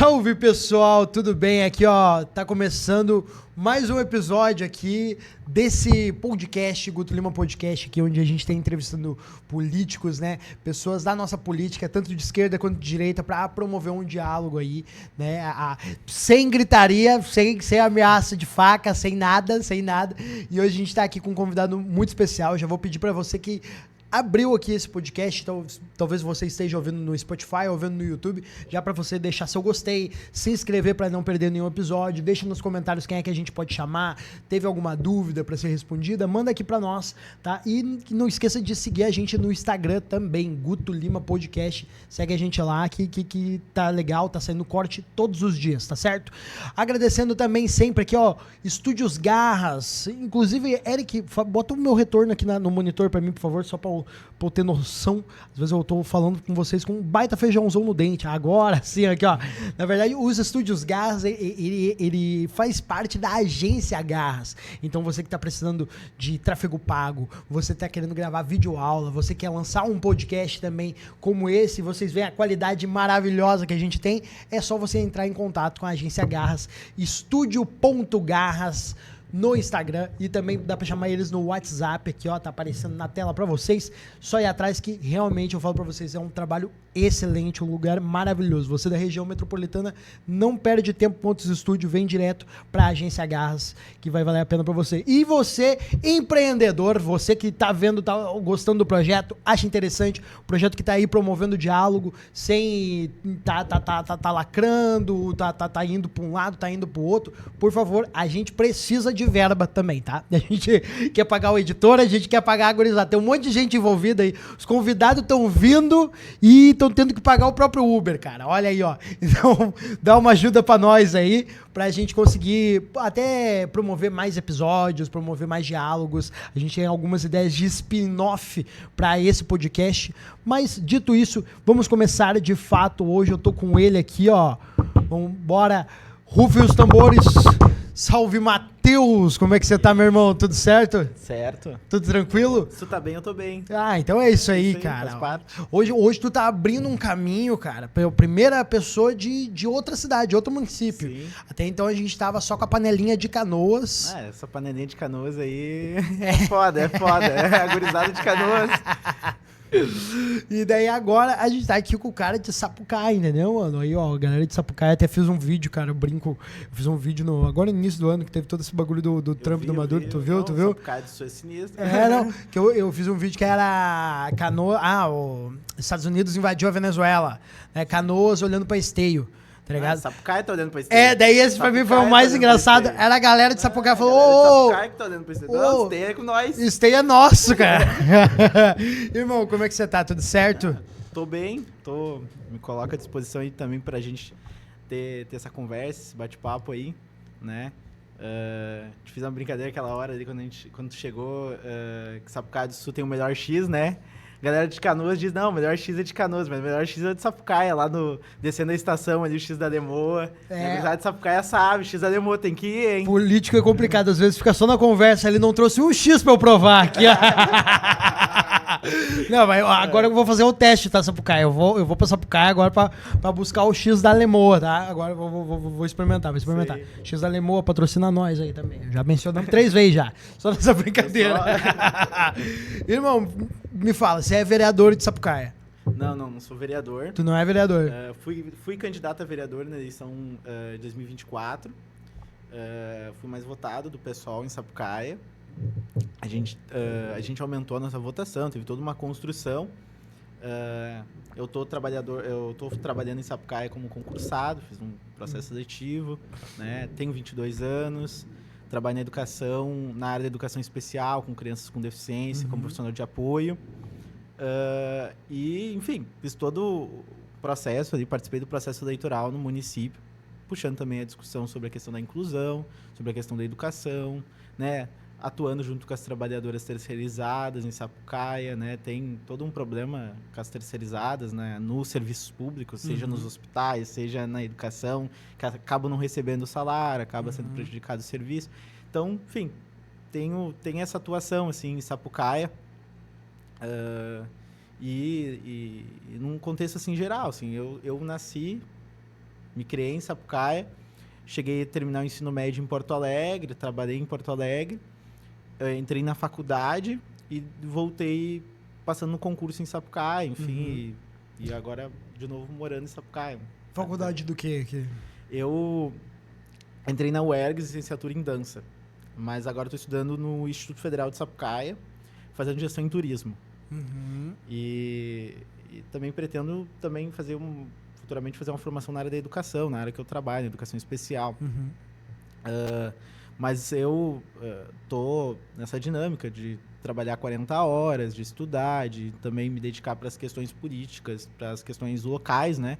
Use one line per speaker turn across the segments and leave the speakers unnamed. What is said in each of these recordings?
Salve, pessoal, tudo bem? Aqui, ó, tá começando mais um episódio aqui desse podcast, Guto Lima Podcast, aqui onde a gente tem entrevistando políticos, né? Pessoas da nossa política, tanto de esquerda quanto de direita, para promover um diálogo aí, né? Sem gritaria, sem ameaça de faca, sem nada. E hoje a gente tá aqui com um convidado muito especial. Já vou pedir para você que abriu aqui esse podcast, talvez você esteja ouvindo no Spotify, ouvindo no YouTube, já para você deixar seu gostei, se inscrever para não perder nenhum episódio, deixa nos comentários quem é que a gente pode chamar, teve alguma dúvida para ser respondida, manda aqui para nós, tá? E não esqueça de seguir a gente no Instagram também, Guto Lima Podcast, segue a gente lá que tá legal, tá saindo corte todos os dias, tá certo? Agradecendo também sempre aqui, ó, Estúdios Garras, inclusive, Eric, bota o meu retorno aqui no monitor para mim, por favor, só para eu ter noção. Às vezes eu tô falando com vocês com um baita feijãozão no dente. Agora sim, aqui, ó. Na verdade, os Estúdios Garras, ele faz parte da agência Garras. Então, você que tá precisando de tráfego pago, você tá querendo gravar videoaula, você quer lançar um podcast também como esse, vocês veem a qualidade maravilhosa que a gente tem, é só você entrar em contato com a agência Garras, estúdio.garras, no Instagram, e também dá pra chamar eles no WhatsApp aqui, ó, tá aparecendo na tela pra vocês, só ir atrás que realmente eu falo pra vocês, é um trabalho excelente, um lugar maravilhoso. Você da região metropolitana não perde tempo com outros estúdios, vem direto pra agência Garras, que vai valer a pena pra você. E você, empreendedor, você que tá vendo, tá gostando do projeto, acha interessante, o projeto que tá aí promovendo diálogo, sem tá lacrando, tá indo pra um lado, tá indo pro outro, por favor, a gente precisa de verba também, tá? A gente quer pagar o editor, a gente quer pagar a gurizada. Tem um monte de gente envolvida aí. Os convidados estão vindo e estão tendo que pagar o próprio Uber, cara. Olha aí, ó. Então, dá uma ajuda pra nós aí, pra gente conseguir até promover mais episódios, promover mais diálogos. A gente tem algumas ideias de spin-off pra esse podcast. Mas, dito isso, vamos começar de fato. Hoje eu tô com ele aqui, ó. Vambora. Rufem os tambores. Salve, Matheus! Como é que você tá, meu irmão? Tudo certo?
Certo.
Tudo tranquilo?
Se tu tá bem, eu tô bem.
Ah, então é isso aí, cara.
Faz parte.
Hoje tu tá abrindo um caminho, cara, pra primeira pessoa de outra cidade, de outro município.
Sim.
Até então a gente tava só com a panelinha de Canoas.
Ah, essa panelinha de Canoas aí é foda. É a gurizada de Canoas.
E daí agora a gente tá aqui com o cara de Sapucaia, entendeu, mano? Aí, ó, a galera de Sapucaia até fiz um vídeo, cara, eu brinco. Eu fiz um vídeo agora no início do ano, que teve todo esse bagulho do Trump, do Maduro, tu viu?
Sapucaia do Sul é sinistro.
Não, que eu fiz um vídeo que era Canoas, os Estados Unidos invadiu a Venezuela, né? Canoas olhando pra Esteio. Tá ligado?
Sapucaia tá olhando pra esse.
Daí esse pra mim foi o mais engraçado. Era a galera de Sapucaia falou:
Sapucaia que tá olhando pra esse. Não, Esteio é com nós.
Esteio é nosso, cara. Irmão, como é que você tá? Tudo certo?
Tô bem, me coloco à disposição aí também pra gente ter essa conversa, esse bate-papo aí, né? A gente fez uma brincadeira aquela hora ali quando tu chegou, que Sapucaia do Sul tem o melhor X, né? A galera de Canoas diz, não, o melhor X é de Canoas, mas o melhor X é de Sapucaia, lá descendo a estação ali, o X da Lemoa. A galera de Sapucaia sabe, o X da Lemoa tem que ir, hein?
Político é complicado, às vezes fica só na conversa, ele não trouxe um X pra eu provar aqui. Não, mas agora eu vou fazer o teste, tá, Sapucaia? Eu vou pra Sapucaia agora pra buscar o X da Lemoa, tá? Agora eu vou experimentar, Sei. X da Lemoa patrocina nós aí também. Já mencionamos 3 vezes já, só nessa brincadeira. Irmão, me fala, você é vereador de Sapucaia?
Não sou vereador.
Tu não é vereador?
Fui candidato a vereador na eleição de 2024. Fui mais votado do pessoal em Sapucaia. A gente aumentou a nossa votação, teve toda uma construção. Eu tô trabalhando em Sapucaia como concursado, fiz um processo seletivo, né? Tenho 22 anos, trabalho na educação, na área da educação especial, com crianças com deficiência, como profissional de apoio. E, enfim, fiz todo o processo ali, participei do processo eleitoral no município, puxando também a discussão sobre a questão da inclusão, sobre a questão da educação, né? Atuando junto com as trabalhadoras terceirizadas em Sapucaia, né? Tem todo um problema com as terceirizadas, né? Nos serviços públicos, seja nos hospitais, seja na educação, que acabam não recebendo o salário, acaba sendo prejudicado o serviço. Então, enfim, tem essa atuação assim, em Sapucaia. E num contexto assim, geral. Assim, eu nasci Me criei em Sapucaia, cheguei a terminar o ensino médio em Porto Alegre, trabalhei em Porto Alegre, entrei na faculdade e voltei passando no concurso em Sapucaia, enfim, e agora de novo morando em Sapucaia.
Faculdade do quê aqui?
Eu entrei na UERGS, licenciatura em dança, mas agora estou estudando no Instituto Federal de Sapucaia, fazendo gestão em turismo. E também pretendo também futuramente fazer uma formação na área da educação, na área que eu trabalho, educação especial. Mas eu tô nessa dinâmica de trabalhar 40 horas, de estudar, de também me dedicar para as questões políticas, para as questões locais, né?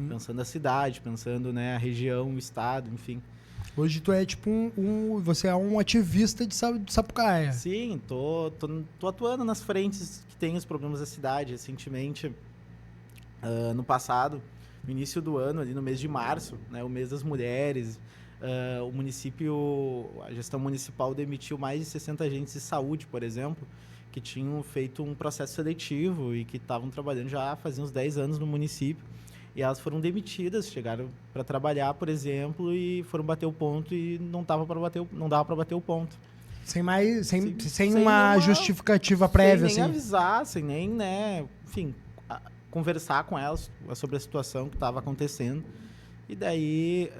Pensando a cidade, pensando, né, a região, o estado, enfim.
Hoje tu é tipo você é um ativista de Sapucaia.
Sim, tô atuando nas frentes que tem os problemas da cidade. Recentemente, no passado, no início do ano, ali no mês de março, né, o mês das mulheres, a gestão municipal demitiu mais de 60 agentes de saúde, por exemplo, que tinham feito um processo seletivo e que estavam trabalhando já fazia uns 10 anos no município. E elas foram demitidas, chegaram para trabalhar, por exemplo, e foram bater o ponto e não dava para bater o ponto.
Sem uma justificativa prévia,
sem nem
assim.
avisar, sem nem, né, enfim, conversar com elas sobre a situação que estava acontecendo. E daí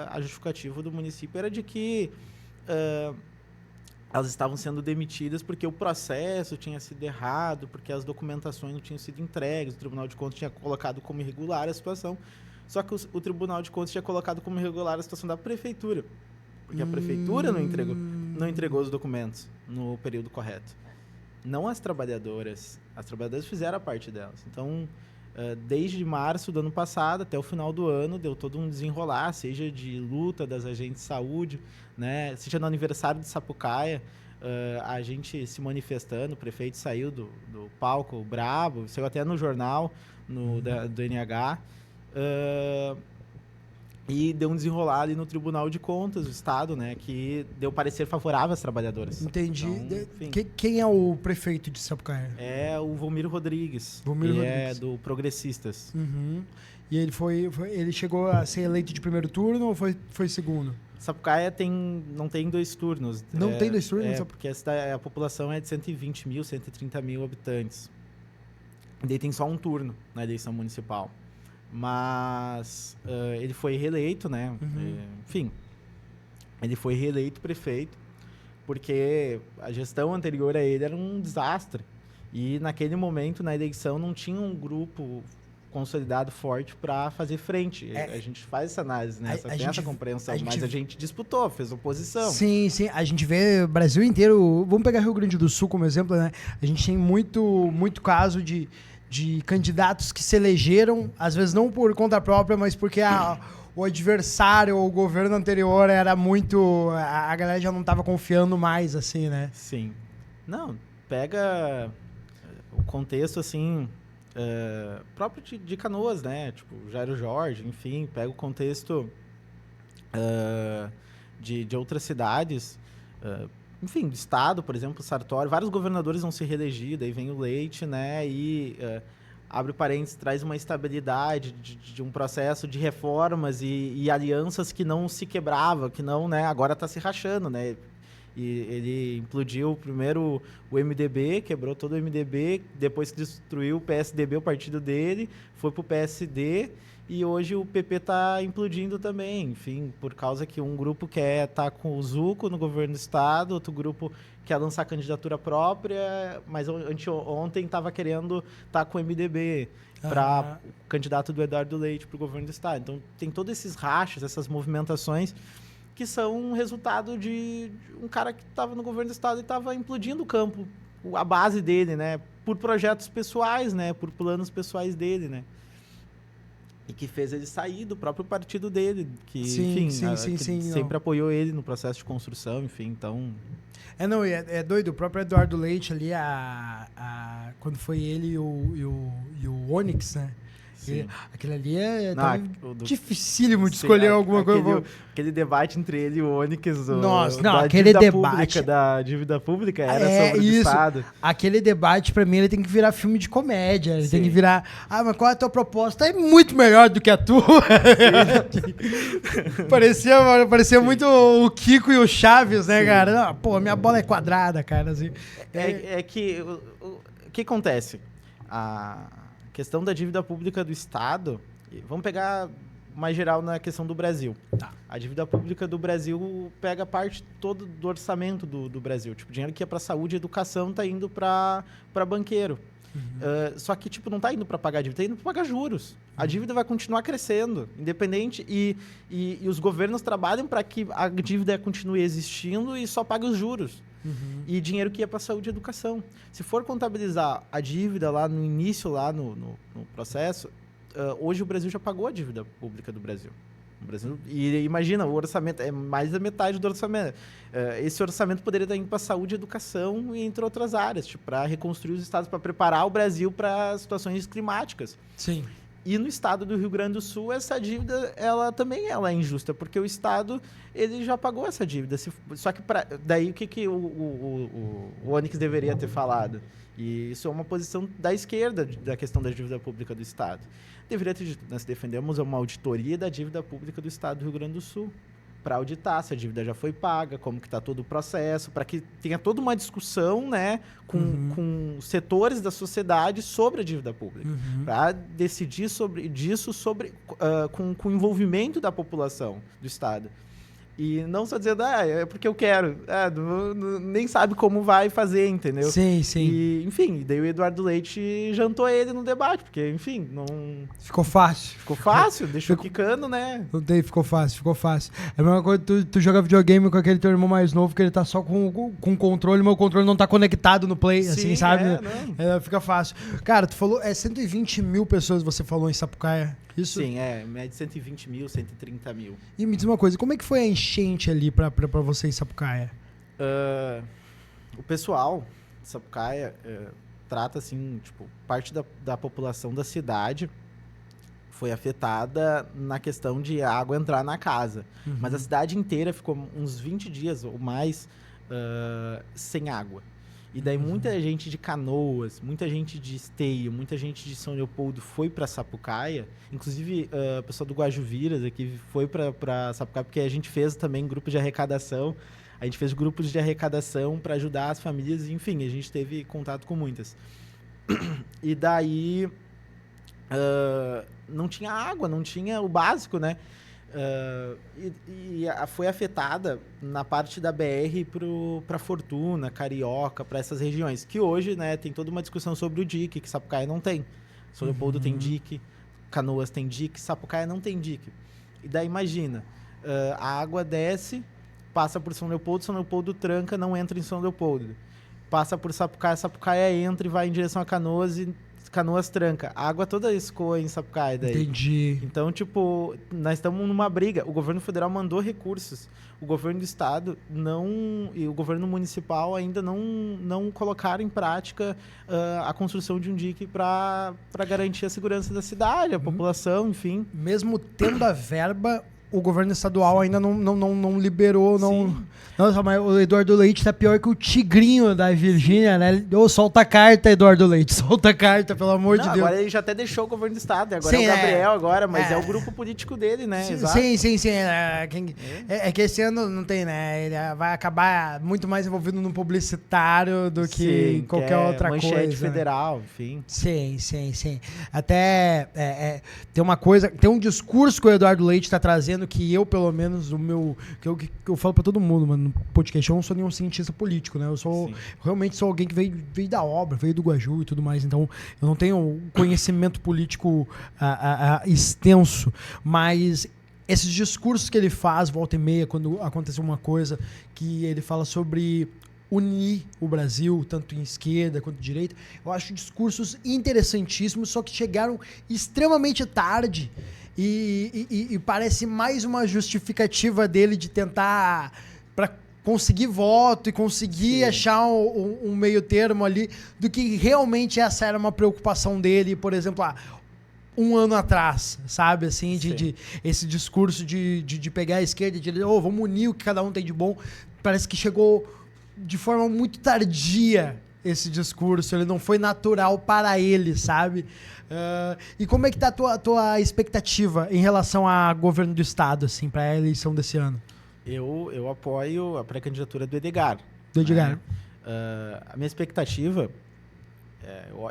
a justificativa do município era de que elas estavam sendo demitidas porque o processo tinha sido errado, porque as documentações não tinham sido entregues, o Tribunal de Contas tinha colocado como irregular a situação. Só que o Tribunal de Contas tinha colocado como irregular a situação da prefeitura, porque a prefeitura não entregou os documentos no período correto. Não as trabalhadoras. As trabalhadoras fizeram a parte delas. Então, desde março do ano passado até o final do ano, deu todo um desenrolar, seja de luta das agentes de saúde, né, seja no aniversário de Sapucaia, a gente se manifestando, o prefeito saiu do palco brabo, saiu até no jornal do NH, e deu um desenrolar ali no Tribunal de Contas do Estado, né, que deu parecer favorável às trabalhadoras.
Entendi.
Então,
quem é o prefeito de Sapucaia?
É o Volmiro Rodrigues. É do Progressistas.
E ele chegou a ser eleito de primeiro turno ou foi segundo?
Sapucaia não tem 2 turnos.
Não tem 2 turnos?
Porque a população é de 120 mil, 130 mil habitantes. E daí tem só um turno na eleição municipal. Mas ele foi reeleito, né? Enfim, ele foi reeleito prefeito porque a gestão anterior a ele era um desastre. E naquele momento, na eleição, não tinha um grupo consolidado forte para fazer frente. A gente faz essa análise, né? Tem essa compreensão, mas a gente disputou, fez oposição.
Sim, a gente vê o Brasil inteiro. Vamos pegar Rio Grande do Sul como exemplo, né? A gente tem muito caso de candidatos que se elegeram, às vezes não por conta própria, mas porque o adversário ou o governo anterior era muito... A galera já não estava confiando mais, assim, né?
Sim. Não, pega o contexto, assim, próprio de Canoas, né? Tipo, Jairo Jorge, enfim, pega o contexto de outras cidades, enfim, do estado, por exemplo, Sartori, vários governadores não se reelegiam, daí vem o Leite, né, e abre parênteses, traz uma estabilidade de um processo de reformas e alianças que não se quebrava, que não, né, agora está se rachando, né, e ele implodiu primeiro o MDB, quebrou todo o MDB, depois que destruiu o PSDB, o partido dele, foi pro PSD, e hoje o PP está implodindo também, enfim, por causa que um grupo quer estar com o Zuco no governo do estado, outro grupo quer lançar candidatura própria, mas ontem estava querendo estar com o MDB para o candidato do Eduardo Leite para o governo do estado. Então tem todos esses rachas, essas movimentações que são um resultado de um cara que estava no governo do estado e estava implodindo o campo, a base dele, né, por projetos pessoais, né, por planos pessoais dele, né. E que fez ele sair do próprio partido dele, que, sempre apoiou ele no processo de construção, enfim, então...
É doido, o próprio Eduardo Leite ali, quando foi ele e o Onyx, né?
Sim.
Aquele ali é
Não,
dificílimo de escolher alguma coisa.
Aquele debate entre ele e o Onyx
aquele debate
da dívida pública era sobre o Estado.
Aquele debate, pra mim, ele tem que virar filme de comédia. Ele tem que virar, mas qual é a tua proposta? É muito melhor do que a tua. parecia muito o Kiko e o Chaves, né, cara? Não, pô, minha bola é quadrada, cara. Assim.
É que o que acontece? A questão da dívida pública do Estado, vamos pegar mais geral na questão do Brasil.
Tá.
A dívida pública do Brasil pega parte todo do orçamento do Brasil. Tipo, dinheiro que ia para saúde e educação tá indo para banqueiro. Só que, tipo, não tá indo para pagar dívida, tá indo para pagar juros. A dívida vai continuar crescendo, independente, e os governos trabalham para que a dívida continue existindo e só pague os juros. E dinheiro que ia para saúde e educação. Se for contabilizar a dívida lá no início, lá no processo, hoje o Brasil já pagou a dívida pública do Brasil. E imagina, o orçamento é mais da metade do orçamento. Esse orçamento poderia estar indo para saúde e educação, entre outras áreas, tipo, para reconstruir os estados, para preparar o Brasil para situações climáticas.
Sim.
E no estado do Rio Grande do Sul, essa dívida, ela é injusta, porque o estado, ele já pagou essa dívida. Só que daí o que o Onyx deveria ter falado? E isso é uma posição da esquerda, da questão da dívida pública do estado. Deveria ter dito, nós defendemos uma auditoria da dívida pública do estado do Rio Grande do Sul, para auditar se a dívida já foi paga, como que está todo o processo, para que tenha toda uma discussão, né, com setores da sociedade sobre a dívida pública, para decidir com o envolvimento da população do Estado. E não só dizendo, é porque eu quero. Nem sabe como vai fazer, entendeu?
Sim, sim.
E, enfim, daí o Eduardo Leite jantou ele no debate, porque, enfim, não...
Ficou fácil.
Ficou fácil, deixou quicando, né?
Ficou fácil. É a mesma coisa tu joga videogame com aquele teu irmão mais novo, que ele tá só com o controle, mas o controle não tá conectado no play, assim, sabe? Fica fácil. Cara, tu falou, 120 mil pessoas você falou em Sapucaia. Isso?
Sim, média de 120 mil, 130 mil.
E me diz uma coisa, como é que foi a enchente ali pra você em Sapucaia?
O pessoal de Sapucaia trata, assim, tipo, parte da população da cidade foi afetada na questão de a água entrar na casa. Mas a cidade inteira ficou uns 20 dias ou mais sem água. E daí muita gente de Canoas, muita gente de Esteio, muita gente de São Leopoldo foi para Sapucaia. Inclusive, o pessoal do Guajuviras aqui foi para Sapucaia, porque a gente fez também grupos de arrecadação. A gente fez grupos de arrecadação para ajudar as famílias. Enfim, a gente teve contato com muitas. E daí não tinha água, não tinha o básico, né? Foi afetada na parte da BR para Fortuna, Carioca, para essas regiões, que hoje, né, tem toda uma discussão sobre o dique, que Sapucaia não tem. São Leopoldo tem dique, Canoas tem dique, Sapucaia não tem dique. E daí imagina, a água desce, passa por São Leopoldo tranca, não entra em São Leopoldo. Passa por Sapucaia, Sapucaia entra e vai em direção a Canoas e Canoas tranca. A água toda escoa em Sapucaia daí.
Entendi.
Então, tipo, nós estamos numa briga. O governo federal mandou recursos. O governo do estado e o governo municipal ainda não colocaram em prática a construção de um dique para garantir a segurança da cidade, a população, enfim.
Mesmo tendo a verba, o governo estadual ainda não liberou, Nossa, mas o Eduardo Leite tá pior que o tigrinho da Virgínia, né? Solta a carta, Eduardo Leite, solta a carta, pelo amor de Deus.
Agora ele já até deixou o governo do estado, agora é o Gabriel, mas é o grupo político dele, né?
Sim. É que esse ano não tem, né? Ele vai acabar muito mais envolvido no publicitário do que qualquer outra coisa.
Manchete federal, enfim.
Sim. Até tem uma coisa, tem um discurso que o Eduardo Leite tá trazendo que eu, pelo menos, que eu falo pra todo mundo, mano, no podcast, eu não sou nenhum cientista político, né? Realmente sou alguém que veio da obra, veio do Guaju e tudo mais, então eu não tenho conhecimento político extenso, mas esses discursos que ele faz, volta e meia, quando acontece uma coisa, que ele fala sobre unir o Brasil, tanto em esquerda quanto em direita, eu acho discursos interessantíssimos, só que chegaram extremamente tarde. E parece mais uma justificativa dele de tentar para conseguir voto e conseguir achar um meio termo ali, do que realmente essa era uma preocupação dele. Por exemplo, um ano atrás, sabe? Assim,
Sim.
de esse discurso de pegar a esquerda e de dizer, vamos unir o que cada um tem de bom. Parece que chegou de forma muito tardia esse discurso, ele não foi natural para ele, sabe? E como é que tá a tua expectativa em relação ao governo do estado, assim, para a eleição desse ano?
Eu apoio a pré-candidatura do Edgar.
Do Edgar.
Né? A minha expectativa...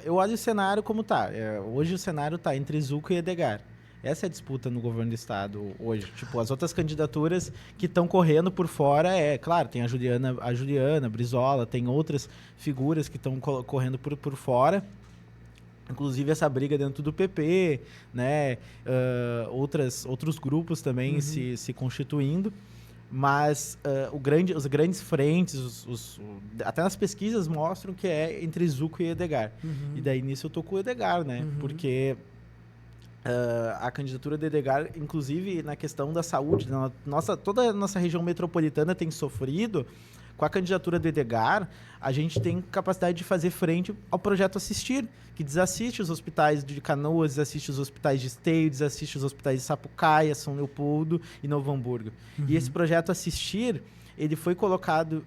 eu olho o cenário como tá. Hoje o cenário tá entre Zucco e Edgar. Essa é a disputa no governo do estado hoje. Tipo, as outras candidaturas que estão correndo por fora, claro, tem a Juliana Brizola, tem outras figuras que estão correndo por fora. Inclusive essa briga dentro do PP, né? Outros grupos também se constituindo. Mas os grandes frentes, até nas pesquisas mostram que é entre Zucco e Edgar. E daí nisso eu tô com o Edgar, né? Porque a candidatura do Edgar, inclusive na questão da saúde, toda a nossa região metropolitana tem sofrido. Com a candidatura do Edgar, a gente tem capacidade de fazer frente ao projeto Assistir, que desassiste os hospitais de Canoas, desassiste os hospitais de Esteio, desassiste os hospitais de Sapucaia, São Leopoldo e Novo Hamburgo. E esse projeto Assistir, ele foi colocado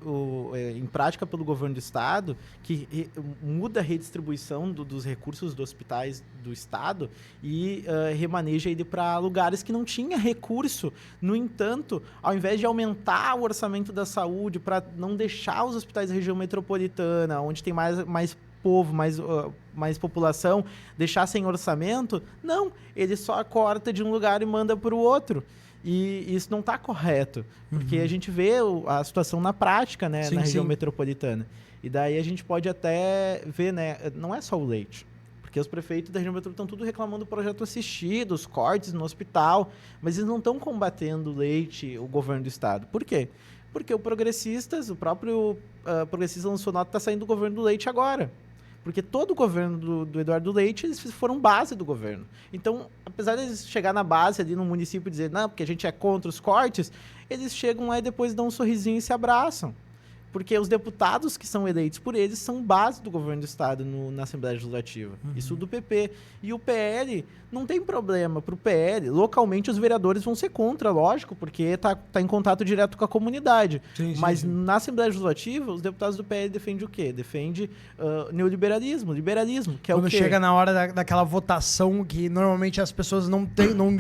em prática pelo governo do estado, que muda a redistribuição dos recursos dos hospitais do estado e remaneja ele para lugares que não tinha recurso. No entanto, ao invés de aumentar o orçamento da saúde para não deixar os hospitais da região metropolitana, onde tem mais povo, mais população, deixar sem orçamento, não, ele só corta de um lugar e manda para o outro. E isso não está correto, porque a gente vê a situação na prática, né, na região metropolitana. E daí a gente pode até ver, né, não é só o leite, porque os prefeitos da região metropolitana estão tudo reclamando do projeto Assistir, dos cortes no hospital, mas eles não estão combatendo o leite, o governo do estado. Por quê? Porque o próprio Progressistas lançou nota, está saindo do governo do leite agora. Porque todo o governo do Eduardo Leite, eles foram base do governo. Então, apesar de eles chegar na base ali no município e dizer, não, porque a gente é contra os cortes, eles chegam lá e depois dão um sorrisinho e se abraçam. Porque os deputados que são eleitos por eles são base do governo do estado na Assembleia Legislativa. Isso do PP. E o PL, não tem problema. Para o PL, localmente os vereadores vão ser contra, lógico, porque tá em contato direto com a comunidade. Mas na Assembleia Legislativa, os deputados do PL defendem o quê? Defende neoliberalismo, liberalismo, que é
quando
o quê?
Chega na hora daquela votação que normalmente as pessoas não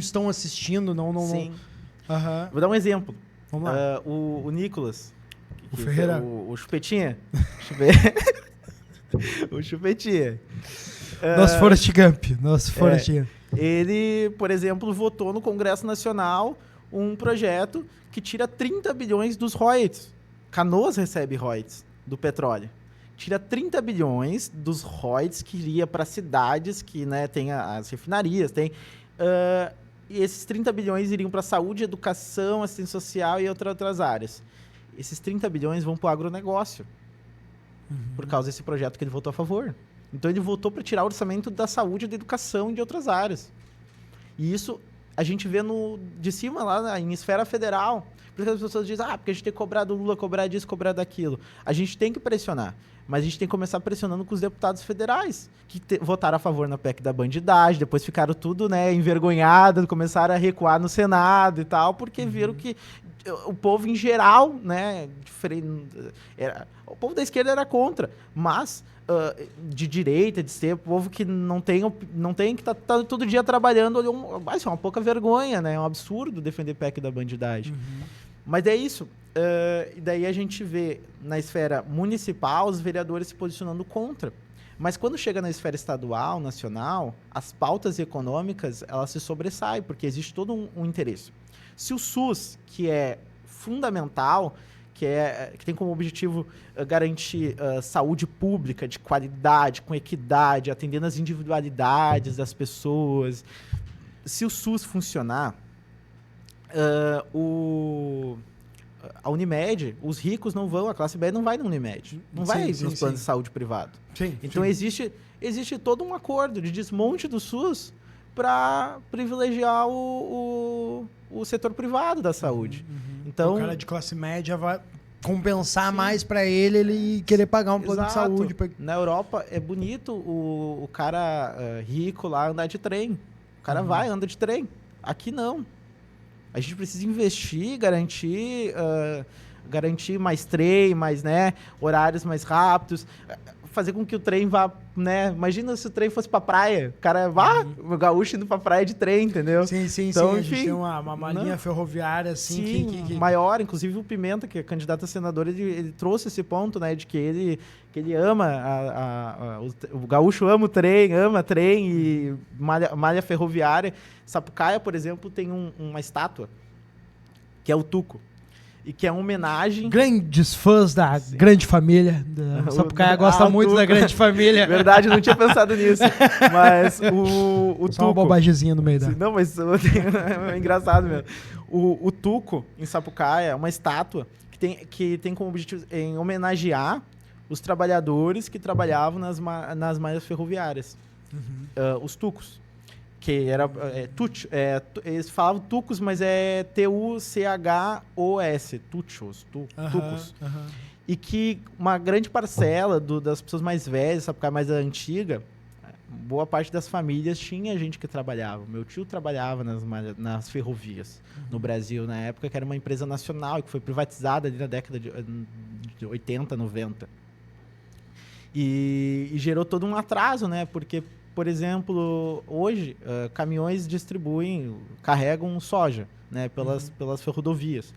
estão assistindo,
Sim.
Não.
Vou dar um exemplo.
Vamos lá.
O Nicolas...
O Ferreira.
O Chupetinha. O Chupetinha.
Nosso Forrest Gump.
Ele, por exemplo, votou no Congresso Nacional um projeto que tira 30 bilhões dos royalties. Canoas recebe royalties do petróleo. Tira 30 bilhões dos royalties que iria para cidades que, né, tem as refinarias, e esses 30 bilhões iriam para saúde, educação, assistência social e outras áreas. Esses 30 bilhões vão para o agronegócio, por causa desse projeto que ele votou a favor. Então, ele votou para tirar o orçamento da saúde, da educação e de outras áreas. E isso a gente vê de cima, lá em esfera federal. Por isso que as pessoas dizem, porque a gente tem que cobrar do Lula, cobrar disso, cobrar daquilo. A gente tem que pressionar. Mas a gente tem que começar pressionando com os deputados federais, que votaram a favor na PEC da bandidagem, depois ficaram tudo, né, envergonhados, começaram a recuar no Senado e tal, porque viram que o povo em geral, né, o povo da esquerda era contra, mas de direita, de ser povo que não tem que tá todo dia trabalhando, é uma pouca vergonha, né, é um absurdo defender PEC da bandidagem. Mas é isso. E daí a gente vê na esfera municipal os vereadores se posicionando contra. Mas quando chega na esfera estadual, nacional, as pautas econômicas, elas se sobressaem, porque existe todo um interesse. Se o SUS, que é fundamental, que tem como objetivo garantir saúde pública de qualidade, com equidade, atendendo às individualidades das pessoas, se o SUS funcionar, a Unimed, os ricos não vão, a classe B não vai na Unimed, não vai nos planos de saúde privado. Então existe todo um acordo de desmonte do SUS para privilegiar o setor privado da saúde. Então,
o cara de classe média vai compensar mais para ele querer pagar um plano de saúde.
Na Europa é bonito o cara rico lá andar de trem. cara vai, anda de trem. Aqui não. A gente precisa investir, garantir mais trem, horários mais rápidos, fazer com que o trem vá, né? Imagina se o trem fosse pra praia, o cara vá, o gaúcho indo pra praia de trem, entendeu?
Sim,
Então,
a gente
enfim,
tem uma linha ferroviária, assim,
sim, maior, inclusive o Pimenta, que é candidato a senador, ele trouxe esse ponto, né, de que ele ama, o gaúcho ama o trem, e malha ferroviária. Sapucaia, por exemplo, tem uma estátua, que é o Tuco. E que é uma homenagem...
Grandes fãs da grande família. Sapucaia gosta muito da grande família.
Verdade, não tinha pensado nisso. Mas o
Só
Tuco...
uma bobagemzinha no meio da...
Não, mas é engraçado mesmo. O Tuco, em Sapucaia, é uma estátua que tem como objetivo em homenagear os trabalhadores que trabalhavam nas malhas ferroviárias. Os tucos. Que era eles falavam tucos, mas é Tuchos, tucos. E que uma grande parcela das pessoas mais velhas, sabe, mais antiga, boa parte das famílias tinha gente que trabalhava. Meu tio trabalhava nas ferrovias no Brasil na época, que era uma empresa nacional e que foi privatizada ali na década de 80, 90. E gerou todo um atraso, né? Porque, por exemplo, hoje, caminhões carregam soja, né, pelas ferrovias.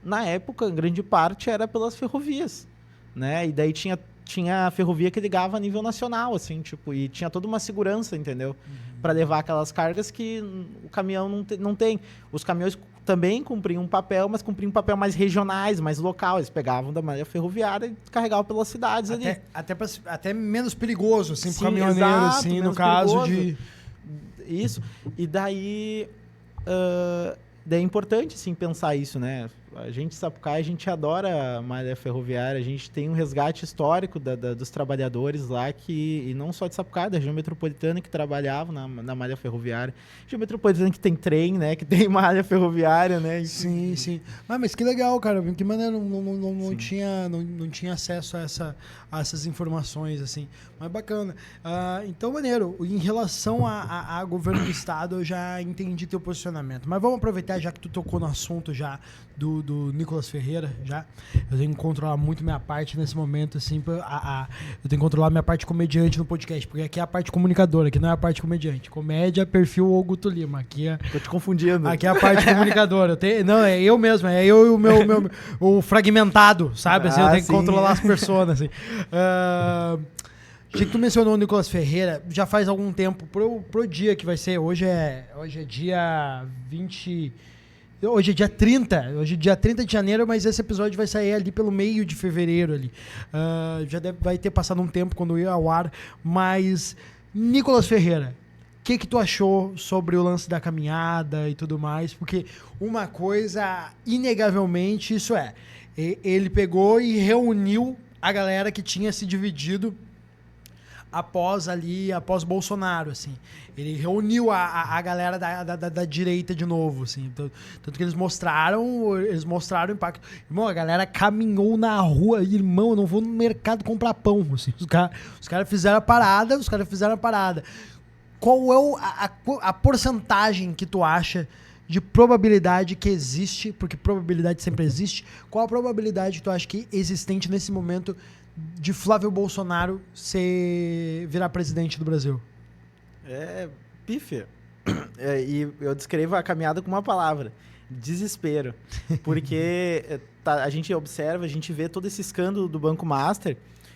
Na época, em grande parte, era pelas ferrovias, né? E daí tinha a ferrovia que ligava a nível nacional, assim, tipo, e tinha toda uma segurança, entendeu? Para levar aquelas cargas que o caminhão não tem. Os caminhões também cumpriam um papel, mas cumpriam um papel mais regionais, mais local. Eles pegavam da malha ferroviária e carregavam pelas cidades ali.
Até menos perigoso, assim, pro caminhoneiro,
exato,
assim, no caso
perigoso. Isso. E daí é importante, sim, pensar isso, né? A gente, Sapucaia, a gente adora a malha ferroviária, a gente tem um resgate histórico dos trabalhadores lá, e não só de Sapucaia, da região metropolitana que trabalhavam na malha ferroviária. Região metropolitana que tem trem, né? Que tem malha ferroviária, né?
Sim. Mas que legal, cara. Que maneira, não tinha acesso a essas informações, assim. Mas bacana. Então, maneiro. Em relação a governo do estado, eu já entendi teu posicionamento. Mas vamos aproveitar, já que tu tocou no assunto já do Nicolas Ferreira, já. Eu tenho que controlar muito minha parte nesse momento, assim. Eu tenho que controlar minha parte comediante no podcast, porque aqui é a parte comunicadora, aqui não é a parte comediante. Comédia, perfil Augusto Lima. Aqui é...
Tô te confundindo.
Aqui é a parte comunicadora. Não, é eu mesmo. É eu e o meu o fragmentado, sabe? Assim, eu tenho que controlar as pessoas, assim. Já que tu mencionou o Nicolas Ferreira, já faz algum tempo, pro dia que vai ser, hoje é dia 20... Hoje é dia 30, dia 30 de janeiro, mas esse episódio vai sair ali pelo meio de fevereiro ali. Vai ter passado um tempo quando ia ao ar, mas Nicolas Ferreira, o que tu achou sobre o lance da caminhada e tudo mais? Porque uma coisa, inegavelmente, isso ele pegou e reuniu a galera que tinha se dividido após Bolsonaro, assim. Ele reuniu a galera da direita de novo, assim. Tanto que eles mostraram o impacto. Irmão, a galera caminhou na rua. Irmão, eu não vou no mercado comprar pão, assim. Os caras fizeram a parada, Qual é a porcentagem que tu acha de probabilidade que existe, porque probabilidade sempre existe, qual a probabilidade que tu acha que é existente nesse momento de Flávio Bolsonaro virar presidente do Brasil?
Pífia. E eu descrevo a caminhada com uma palavra: desespero. Porque a gente observa, a gente vê todo esse escândalo do Banco Master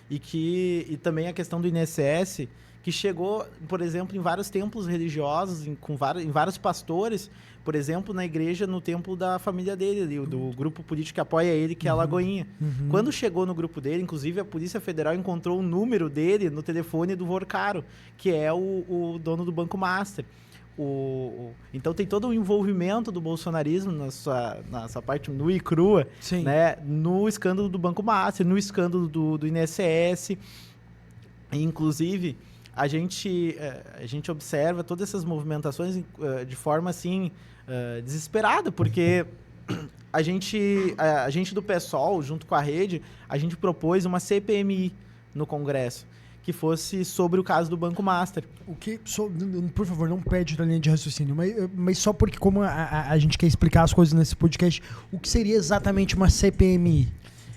e também a questão do INSS, que chegou, por exemplo, em vários templos religiosos, em vários pastores, por exemplo, na igreja, no templo da família dele, do grupo político que apoia ele, que é a Lagoinha. Quando chegou no grupo dele, inclusive a Polícia Federal encontrou o número dele no telefone do Vorcaro, que é o dono do Banco Master. Então tem todo o envolvimento do bolsonarismo nessa parte nua e crua, né, no escândalo do Banco Master, no escândalo do INSS. Inclusive, a gente observa todas essas movimentações de forma assim desesperada, porque a gente do PSOL, junto com a rede, a gente propôs uma CPMI no Congresso, que fosse sobre o caso do Banco Master.
Por favor, não perde a linha de raciocínio, mas só porque como a gente quer explicar as coisas nesse podcast, o que seria exatamente uma CPMI?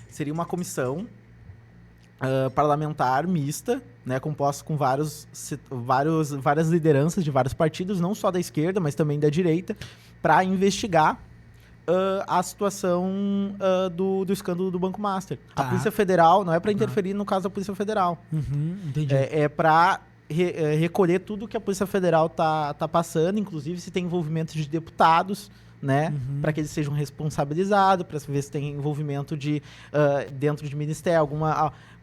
Seria uma comissão parlamentar mista, né, composta com várias lideranças de vários partidos, não só da esquerda, mas também da direita, para investigar a situação do escândalo do Banco Master.
Tá.
A Polícia Federal não é para interferir no caso da Polícia Federal.
Entendi.
É para recolher tudo que a Polícia Federal tá passando, inclusive se tem envolvimento de deputados, né, para que eles sejam responsabilizados, para ver se tem envolvimento dentro de ministério,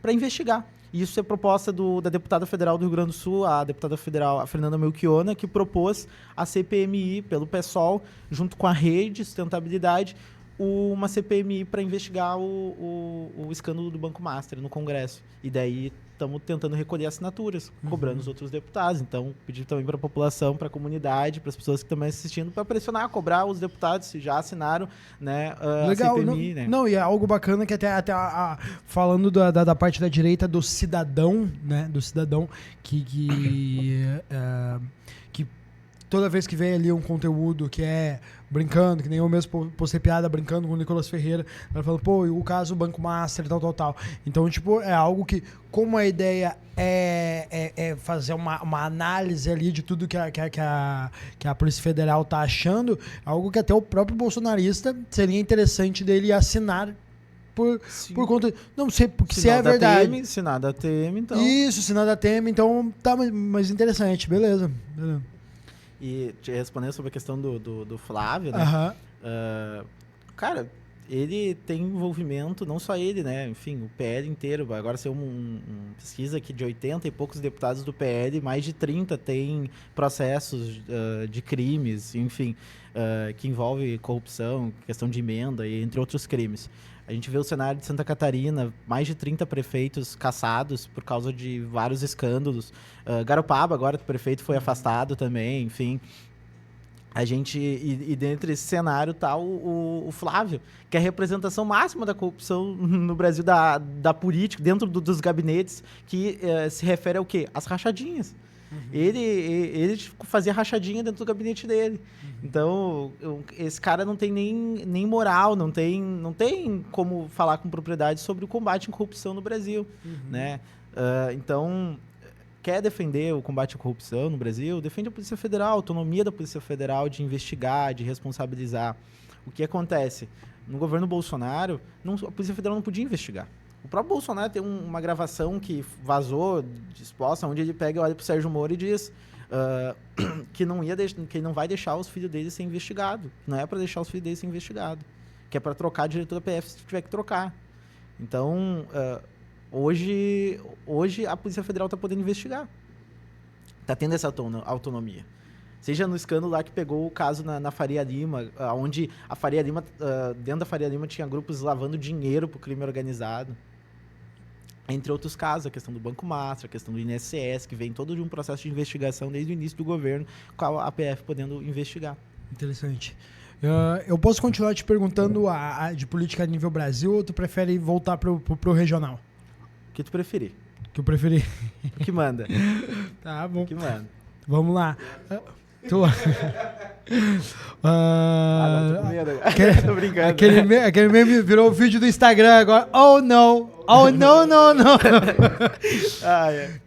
para investigar. Isso é proposta da deputada federal do Rio Grande do Sul, a deputada federal a Fernanda Melchiona, que propôs a CPMI pelo PSOL, junto com a Rede de Sustentabilidade, uma CPMI para investigar o escândalo do Banco Master no Congresso. E daí estamos tentando recolher assinaturas, cobrando os outros deputados. Então, pedir também para a população, para a comunidade, para as pessoas que estão assistindo, para pressionar, cobrar os deputados se já assinaram, né,
Legal,
a CPMI.
não, e é algo bacana que até falando da parte da direita do cidadão, né, do cidadão que toda vez que vem ali um conteúdo que é brincando, que nem eu mesmo postei piada brincando com o Nicolas Ferreira, ela falou, pô, o caso Banco Master, tal. Então, tipo, é algo que, como a ideia é fazer uma análise ali de tudo que a Polícia Federal tá achando, algo que até o próprio bolsonarista seria interessante dele assinar por conta... Não sei, porque se é verdade.
Se nada teme, então...
Isso, se nada teme, então tá mais interessante, beleza.
E te respondendo sobre a questão do Flávio, né? Cara, ele tem envolvimento, não só ele, né? Enfim, o PL inteiro. Agora saiu uma pesquisa aqui de 80 e poucos deputados do PL, mais de 30 têm processos de crimes, enfim, que envolve corrupção, questão de emenda e entre outros crimes. A gente vê o cenário de Santa Catarina, mais de 30 prefeitos caçados por causa de vários escândalos. Garopaba, agora, o prefeito foi afastado também, enfim. A gente, e dentro desse cenário tá o Flávio, que é a representação máxima da corrupção no Brasil, da política, dentro dos gabinetes, que se refere ao quê? As rachadinhas. Ele fazia rachadinha dentro do gabinete dele. Então, esse cara não tem nem moral, não tem como falar com propriedade sobre o combate à corrupção no Brasil, né? Então, quer defender o combate à corrupção no Brasil, defende a Polícia Federal, a autonomia da Polícia Federal de investigar, de responsabilizar. O que acontece? No governo Bolsonaro, a Polícia Federal não podia investigar. O próprio Bolsonaro tem uma gravação que vazou, exposta, onde ele pega e olha pro Sérgio Moro e diz que não vai deixar os filhos dele ser investigado. Não é para deixar os filhos dele ser investigado. Que é para trocar diretor da PF se tiver que trocar. Então, hoje a Polícia Federal está podendo investigar. Está tendo essa autonomia. Seja no escândalo lá que pegou o caso na Faria Lima, onde a Faria Lima, dentro da Faria Lima tinha grupos lavando dinheiro para o crime organizado. Entre outros casos, a questão do Banco Master, a questão do INSS, que vem todo de um processo de investigação desde o início do governo, com a APF podendo investigar.
Interessante. Eu posso continuar te perguntando de política a nível Brasil, ou tu prefere voltar pro regional?
O que tu preferir.
Que eu preferi.
O que manda.
Tá bom.
O que manda.
Vamos lá.
Não, tô com medo. Tô brincando.
Aquele meme virou o vídeo do Instagram agora. Oh, não. Oh, não.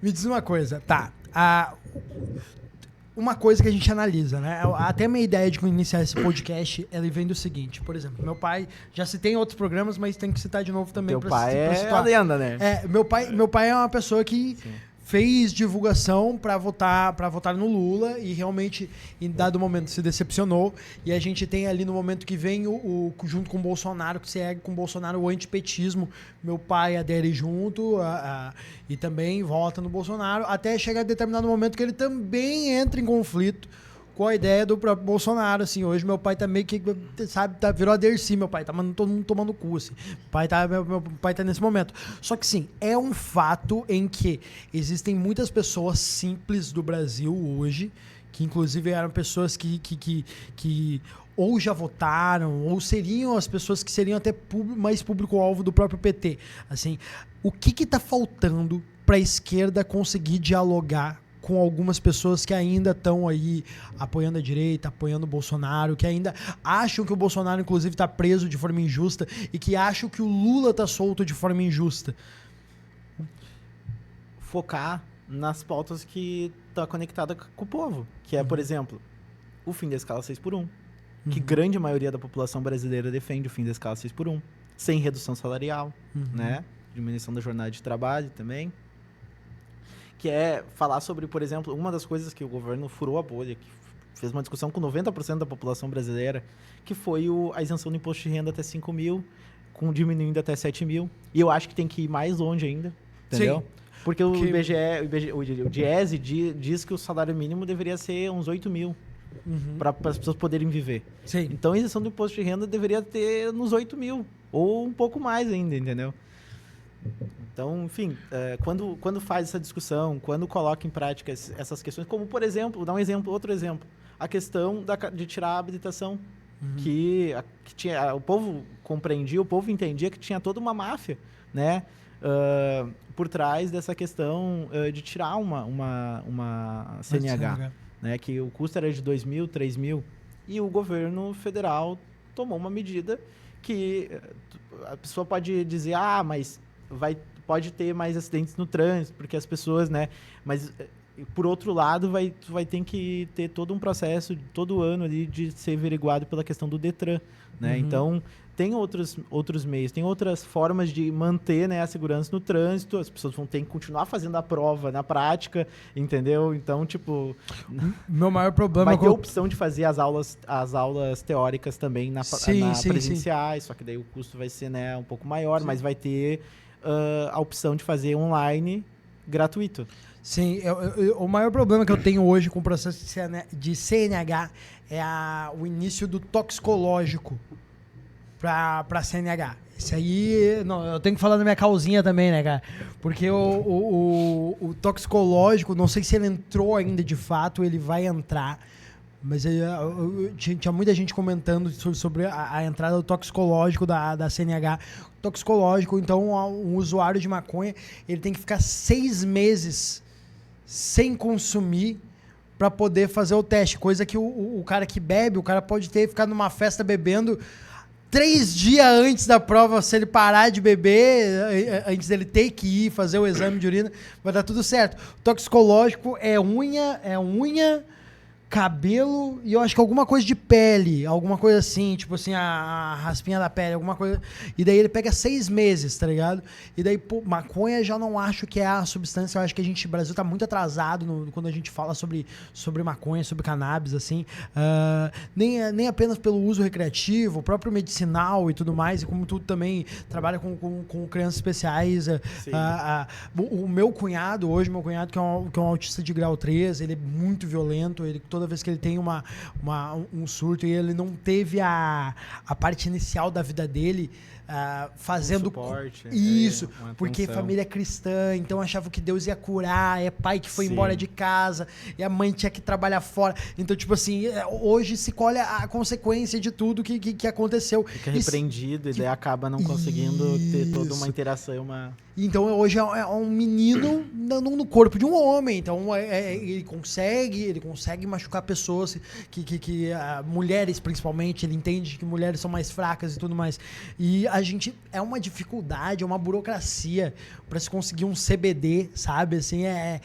Me diz uma coisa. Tá. Uma coisa que a gente analisa, né? Até a minha ideia de iniciar esse podcast, ela vem do seguinte. Por exemplo, meu pai, já citei em outros programas, mas tem que citar de novo também.
Teu pai é a lenda, né?
Meu pai é uma pessoa que... Sim. Fez divulgação para votar no Lula e realmente, em dado momento, se decepcionou. E a gente tem ali no momento que vem, junto com o Bolsonaro, que segue com o Bolsonaro o antipetismo. Meu pai adere junto e também vota no Bolsonaro, até chegar a determinado momento que ele também entra em conflito com a ideia do próprio Bolsonaro, assim. Hoje meu pai tá meio que, sabe, virou a Dercy, meu pai, tá todo mundo tomando cu, assim. Meu pai tá nesse momento. Só que, sim, é um fato em que existem muitas pessoas simples do Brasil hoje que inclusive eram pessoas que ou já votaram, ou seriam as pessoas que seriam até mais público-alvo do próprio PT. Assim, o que está faltando para a esquerda conseguir dialogar com algumas pessoas que ainda estão aí apoiando a direita, apoiando o Bolsonaro, que ainda acham que o Bolsonaro, inclusive, está preso de forma injusta e que acham que o Lula está solto de forma injusta?
Focar nas pautas que estão conectadas com o povo, que é, por exemplo, o fim da escala 6x1, que grande maioria da população brasileira defende o fim da escala 6x1, sem redução salarial, né? Diminuição da jornada de trabalho também. Que é falar sobre, por exemplo, uma das coisas que o governo furou a bolha, que fez uma discussão com 90% da população brasileira, que foi a isenção do imposto de renda até 5 mil, com diminuindo até 7 mil. E eu acho que tem que ir mais longe ainda, entendeu?
Sim.
Porque o Diese diz que o salário mínimo deveria ser uns 8 mil. Para as pessoas poderem viver.
Sim.
Então, a isenção do imposto de renda deveria ter nos 8 mil, ou um pouco mais ainda, entendeu? Então, enfim, quando faz essa discussão, quando coloca em prática essas questões, como, por exemplo, vou dar outro exemplo, a questão de tirar a habilitação, que tinha, o povo compreendia, o povo entendia que tinha toda uma máfia, né, por trás dessa questão de tirar uma CNH. Né, que o custo era de 2 mil, 3 mil, e o governo federal tomou uma medida que a pessoa pode dizer, mas pode ter mais acidentes no trânsito, porque as pessoas, né, mas por outro lado vai ter que ter todo um processo todo ano ali de ser averiguado pela questão do Detran, né, então tem outros meios, tem outras formas de manter, né, a segurança no trânsito, as pessoas vão ter que continuar fazendo a prova na prática, entendeu? Então, tipo...
Meu maior problema...
Vai ter a opção de fazer as aulas teóricas também presenciais, só que daí o custo vai ser, né, um pouco maior, mas vai ter a opção de fazer online gratuito.
Sim, o maior problema que eu tenho hoje com o processo de CNH é o início do toxicológico pra CNH. Isso aí, não, eu tenho que falar da minha causinha também, né, cara? Porque o toxicológico, não sei se ele entrou ainda de fato, ele vai entrar, mas tinha muita gente comentando sobre a entrada do toxicológico da CNH. Toxicológico, então, um usuário de maconha, ele tem que ficar 6 meses sem consumir para poder fazer o teste, coisa que o cara que bebe, o cara pode ter ficado numa festa bebendo 3 dias antes da prova, se ele parar de beber, antes dele ter que ir fazer o exame de urina, vai dar tudo certo. O toxicológico é unha, cabelo e eu acho que alguma coisa de pele, alguma coisa assim, tipo assim, a raspinha da pele, alguma coisa. E daí ele pega 6 meses, tá ligado? E daí, pô, maconha já não acho que é a substância, eu acho que o Brasil tá muito atrasado quando a gente fala sobre maconha, sobre cannabis, assim. Nem apenas pelo uso recreativo, o próprio medicinal e tudo mais, e como tu também trabalha com crianças especiais. O meu cunhado, que é um autista de grau 3, ele é muito violento, toda vez que ele tem um surto e ele não teve a parte inicial da vida dele fazendo
suporte,
isso, porque família cristã, então achava que Deus ia curar, é pai que foi embora de casa e a mãe tinha que trabalhar fora, então tipo assim, hoje se colhe a consequência de tudo que aconteceu.
Fica repreendido e daí acaba não conseguindo ter toda uma interação,
Então hoje é um menino no corpo de um homem, então ele consegue machucar pessoas, mulheres principalmente, ele entende que mulheres são mais fracas e tudo mais, e a gente, é uma dificuldade, é uma burocracia para se conseguir um CBD, sabe, assim, é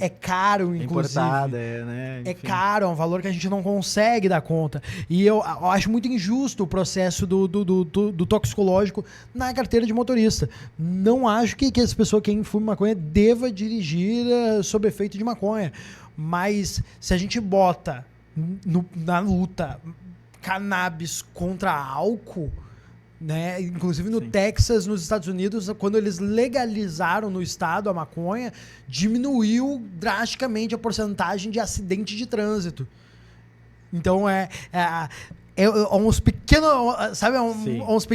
caro, inclusive.
Importado, né?
Enfim. É caro, é um valor que a gente não consegue dar conta, e eu acho muito injusto o processo do toxicológico na carteira de motorista. Não acho que essa pessoa, quem fuma maconha, deva dirigir sob efeito de maconha, mas se a gente bota na luta cannabis contra álcool, né? Inclusive no Texas, nos Estados Unidos, quando eles legalizaram no estado a maconha, diminuiu drasticamente a porcentagem de acidente de trânsito. Então uns pequenos, sabe, umas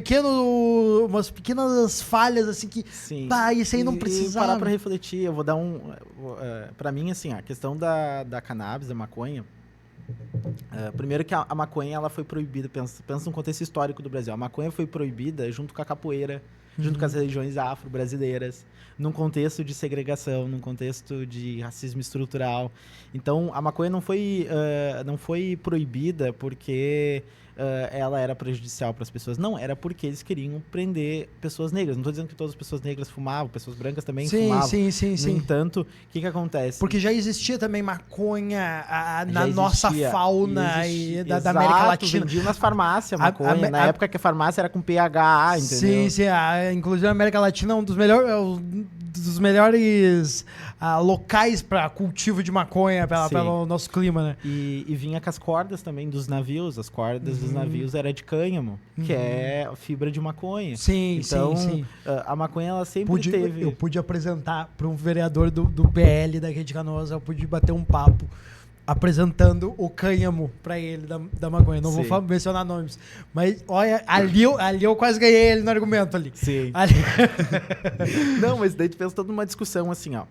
pequenas falhas assim que, isso aí não precisava.
Parar para refletir, eu vou dar para mim assim, a questão da cannabis, da maconha, Primeiro que a maconha ela foi proibida, pensa no contexto histórico do Brasil. A maconha foi proibida junto com a capoeira, junto com as religiões afro-brasileiras, num contexto de segregação, num contexto de racismo estrutural. Então, a maconha não foi proibida porque ela era prejudicial para as pessoas. Não, era porque eles queriam prender pessoas negras. Não estou dizendo que todas as pessoas negras fumavam, pessoas brancas também fumavam.
Sim.
No entanto, o que acontece?
Porque já existia também maconha na nossa fauna da América Latina.
Vendiam nas farmácias maconha. Na época que a farmácia era com PHA, entendeu?
Sim. Inclusive a América Latina é um dos melhores locais para cultivo de maconha pelo nosso clima, né?
E vinha com as cordas também dos navios. As cordas dos navios era de cânhamo, que é fibra de maconha.
Sim.
A maconha ela sempre teve...
Eu pude apresentar para um vereador do PL daqui de Canoas, eu pude bater um papo apresentando o cânhamo pra ele da maconha. Não vou mencionar nomes. Mas, olha, ali eu quase ganhei ele no argumento ali.
Sim. Não, mas daí tu pensa toda uma discussão assim, ó.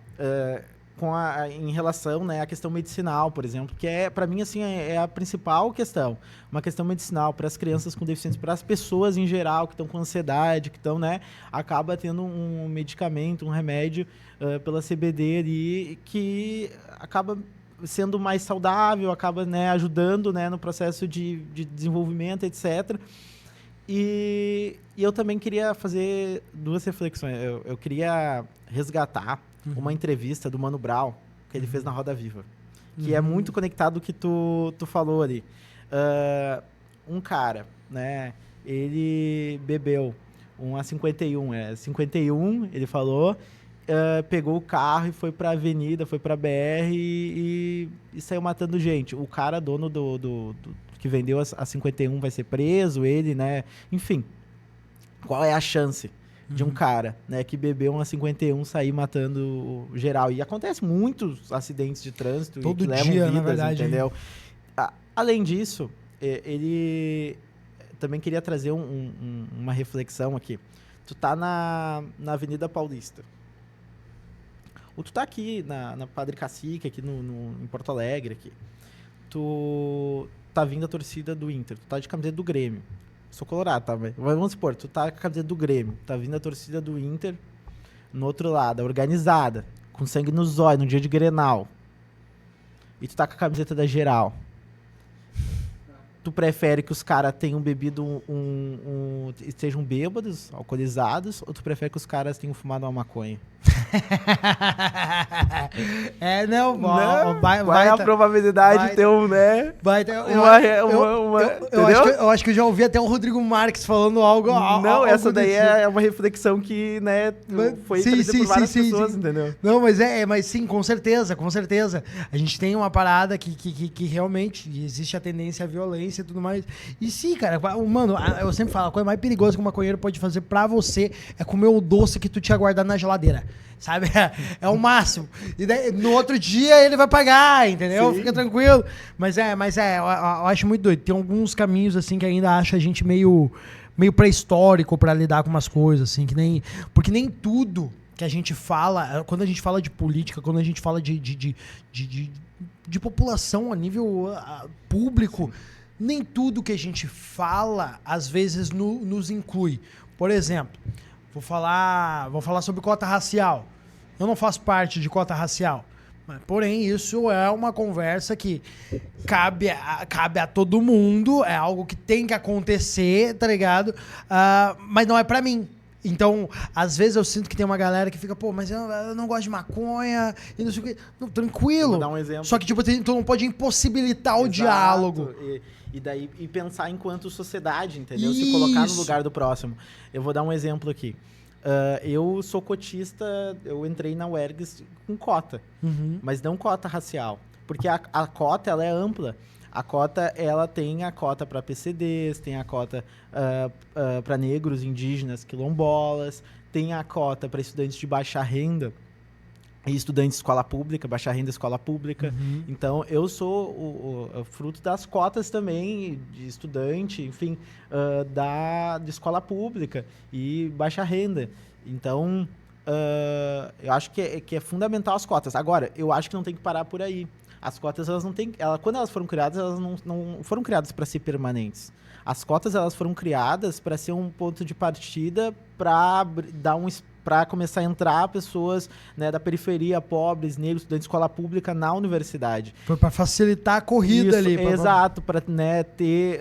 Em relação, né, à questão medicinal, por exemplo, que para mim, assim, é a principal questão. Uma questão medicinal para as crianças com deficiência, para as pessoas em geral que estão com ansiedade, que estão, né, acaba tendo um medicamento, um remédio pela CBD ali, que acaba sendo mais saudável, acaba, né, ajudando, né, no processo de desenvolvimento, etc. E eu também queria fazer duas reflexões. Eu queria resgatar uma entrevista do Mano Brown, que ele fez na Roda Viva, que é muito conectado com o que tu falou ali. Um cara, né, ele bebeu um A51, 51, ele falou... pegou o carro e foi pra avenida, foi pra BR e saiu matando gente. O cara, dono do que vendeu a 51 vai ser preso, ele, né? Enfim, qual é a chance de um cara, né, que bebeu uma 51 sair matando geral? E acontece muitos acidentes de trânsito
todo
que levam
dia,
vidas,
na verdade,
entendeu? Além disso, ele também queria trazer uma reflexão aqui. Tu tá na Avenida Paulista. Ou tu tá aqui na Padre Cacique, aqui em Porto Alegre, aqui. Tu tá vindo a torcida do Inter, tu tá de camiseta do Grêmio. Sou colorado, tá? Mas vamos supor, tu tá com a camiseta do Grêmio, tá vindo a torcida do Inter, no outro lado, organizada, com sangue nos olhos, no dia de Grenal. E tu tá com a camiseta da Geral. Tu prefere que os caras tenham bebido estejam bêbados, alcoolizados, ou tu prefere que os caras tenham fumado uma maconha? Qual é a probabilidade de ter né?
Eu acho que eu já ouvi até o Rodrigo Marques falando algo.
Não, essa daí é uma reflexão que, né, foi trazida por várias pessoas, entendeu?
Não, mas sim, com certeza. A gente tem uma parada que realmente existe a tendência à violência e tudo mais. E sim, cara, mano, eu sempre falo, a coisa mais perigosa que um maconheiro pode fazer pra você é comer o doce que tu tinha guardado na geladeira. Sabe? É o máximo. E daí, no outro dia ele vai pagar, entendeu? Sim. Fica tranquilo. Mas eu acho muito doido. Tem alguns caminhos, assim, que ainda acho a gente meio pré-histórico pra lidar com umas coisas, assim, porque nem tudo que a gente fala, quando a gente fala de política, quando a gente fala de população a nível público, sim, nem tudo que a gente fala, às vezes, nos inclui. Por exemplo, vou falar sobre cota racial. Eu não faço parte de cota racial. Porém, isso é uma conversa que cabe a todo mundo, é algo que tem que acontecer, tá ligado? Mas não é pra mim. Então, às vezes eu sinto que tem uma galera que fica, pô, mas eu não gosto de maconha e não sei o quê. Não, tranquilo.
Vou dar um exemplo.
Só que, tipo, tu não pode impossibilitar o diálogo.
E pensar enquanto sociedade, entendeu? Isso. Se colocar no lugar do próximo. Eu vou dar um exemplo aqui. Eu sou cotista, eu entrei na UERGS com cota, mas não cota racial. Porque a cota, ela é ampla. A cota, ela tem a cota para PCDs, tem a cota para negros, indígenas, quilombolas, tem a cota para estudantes de baixa renda e estudantes de escola pública, baixa renda escola pública. Então, eu sou o fruto das cotas também, de estudante, enfim, de escola pública e baixa renda. Então, eu acho que é fundamental as cotas. Agora, eu acho que não tem que parar por aí. as cotas, elas não têm... quando elas foram criadas, elas não foram criadas para ser permanentes. As cotas, elas foram criadas para ser um ponto de partida para dar para começar a entrar pessoas, né, da periferia, pobres, negros, estudantes de escola pública na universidade.
Foi para facilitar a corrida ali.
Exato, para, né, ter...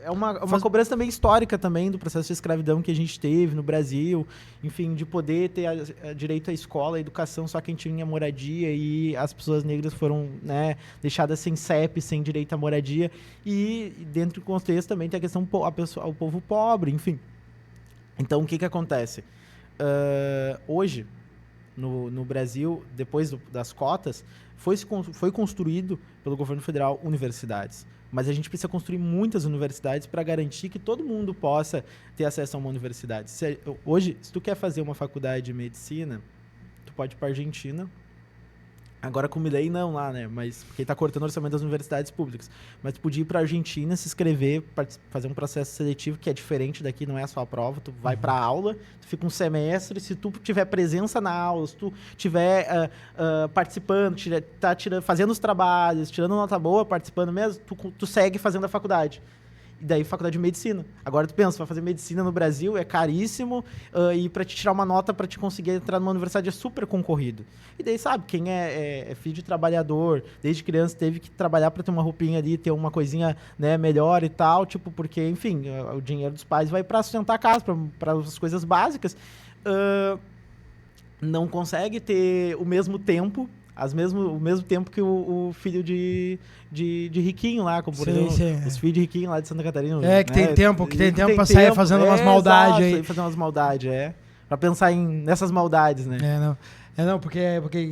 É uma cobrança também histórica também do processo de escravidão que a gente teve no Brasil, enfim, de poder ter direito à escola, à educação, só quem tinha moradia, e as pessoas negras foram, né, deixadas sem CEP, sem direito à moradia, e dentro do contexto também tem a questão o povo pobre, enfim. Então, o que acontece? Hoje, no Brasil, depois das cotas, foi construído pelo governo federal universidades. Mas a gente precisa construir muitas universidades para garantir que todo mundo possa ter acesso a uma universidade. Hoje, se tu quer fazer uma faculdade de medicina, tu pode ir para a Argentina. Agora com o Milei não lá, né? Mas porque tá cortando o orçamento das universidades públicas. Mas tu podia ir pra Argentina, se inscrever, fazer um processo seletivo que é diferente daqui, não é só a prova. Tu vai pra aula, tu fica um semestre, se tu tiver presença na aula, se tu tiver participando, fazendo os trabalhos, tirando nota boa, participando mesmo, tu segue fazendo a faculdade. E daí faculdade de medicina. Agora tu pensa, vai fazer medicina no Brasil, é caríssimo, e para te tirar uma nota para te conseguir entrar numa universidade é super concorrido. E daí, sabe, quem é filho de trabalhador, desde criança teve que trabalhar para ter uma roupinha ali, ter uma coisinha, né, melhor e tal, tipo, porque, enfim, o dinheiro dos pais vai para sustentar a casa, para as coisas básicas, não consegue ter o mesmo tempo, o mesmo tempo que o filho de riquinho lá, como por exemplo, os filhos de riquinho lá de Santa Catarina.
Que tem tempo pra sair fazendo umas maldades aí.
Fazer umas maldades, pra pensar nessas maldades, né?
Porque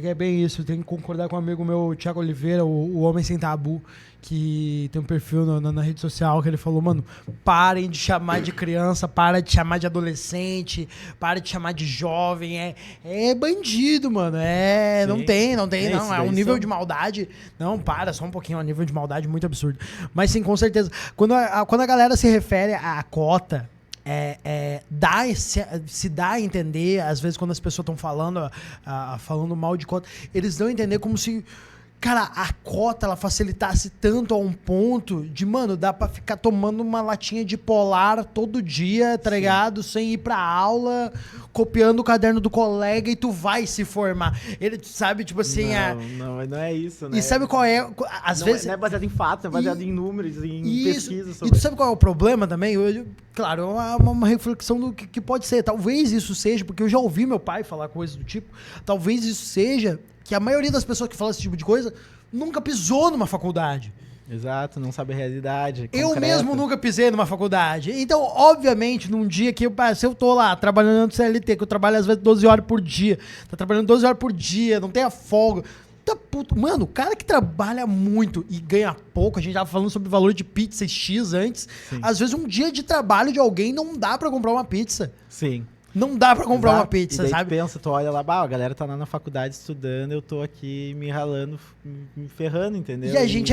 é bem isso. Eu tenho que concordar com um amigo meu, Thiago Oliveira, o Homem Sem Tabu, que tem um perfil na rede social, que ele falou, mano, parem de chamar de criança, para de chamar de adolescente, para de chamar de jovem, é bandido, mano, não tem, é um nível de maldade, não, para, só um pouquinho, é um nível de maldade muito absurdo, mas sim, com certeza, quando a galera se refere à cota, se dá a entender, às vezes quando as pessoas estão falando mal de cota, eles dão a entender como se, cara, a cota ela facilitasse tanto a um ponto de, mano, dá pra ficar tomando uma latinha de Polar todo dia, tá ligado? Sem ir pra aula, copiando o caderno do colega e tu vai se formar. Ele, sabe, tipo assim...
Não é isso, né?
E sabe qual é... Às vezes...
Não é baseado em fatos, é baseado em números, em pesquisas.
E tu sabe qual é o problema também? Claro, é uma reflexão do que pode ser. Talvez isso seja, porque eu já ouvi meu pai falar coisas do tipo, talvez isso seja que a maioria das pessoas que falam esse tipo de coisa nunca pisou numa faculdade.
Exato, não sabe a realidade.
Eu mesmo nunca pisei numa faculdade. Então, obviamente, num dia que se eu tô lá trabalhando no CLT, que eu trabalho às vezes 12 horas por dia, tá trabalhando 12 horas por dia, não tem a folga. Tá puto. Mano, o cara que trabalha muito e ganha pouco, a gente tava falando sobre o valor de pizza X antes, sim, às vezes um dia de trabalho de alguém não dá pra comprar uma pizza.
Sim.
Não dá pra comprar uma pizza,
e daí
sabe?
Tu pensa, tu olha lá, a galera tá lá na faculdade estudando, eu tô aqui me ralando, me ferrando, entendeu?
E a gente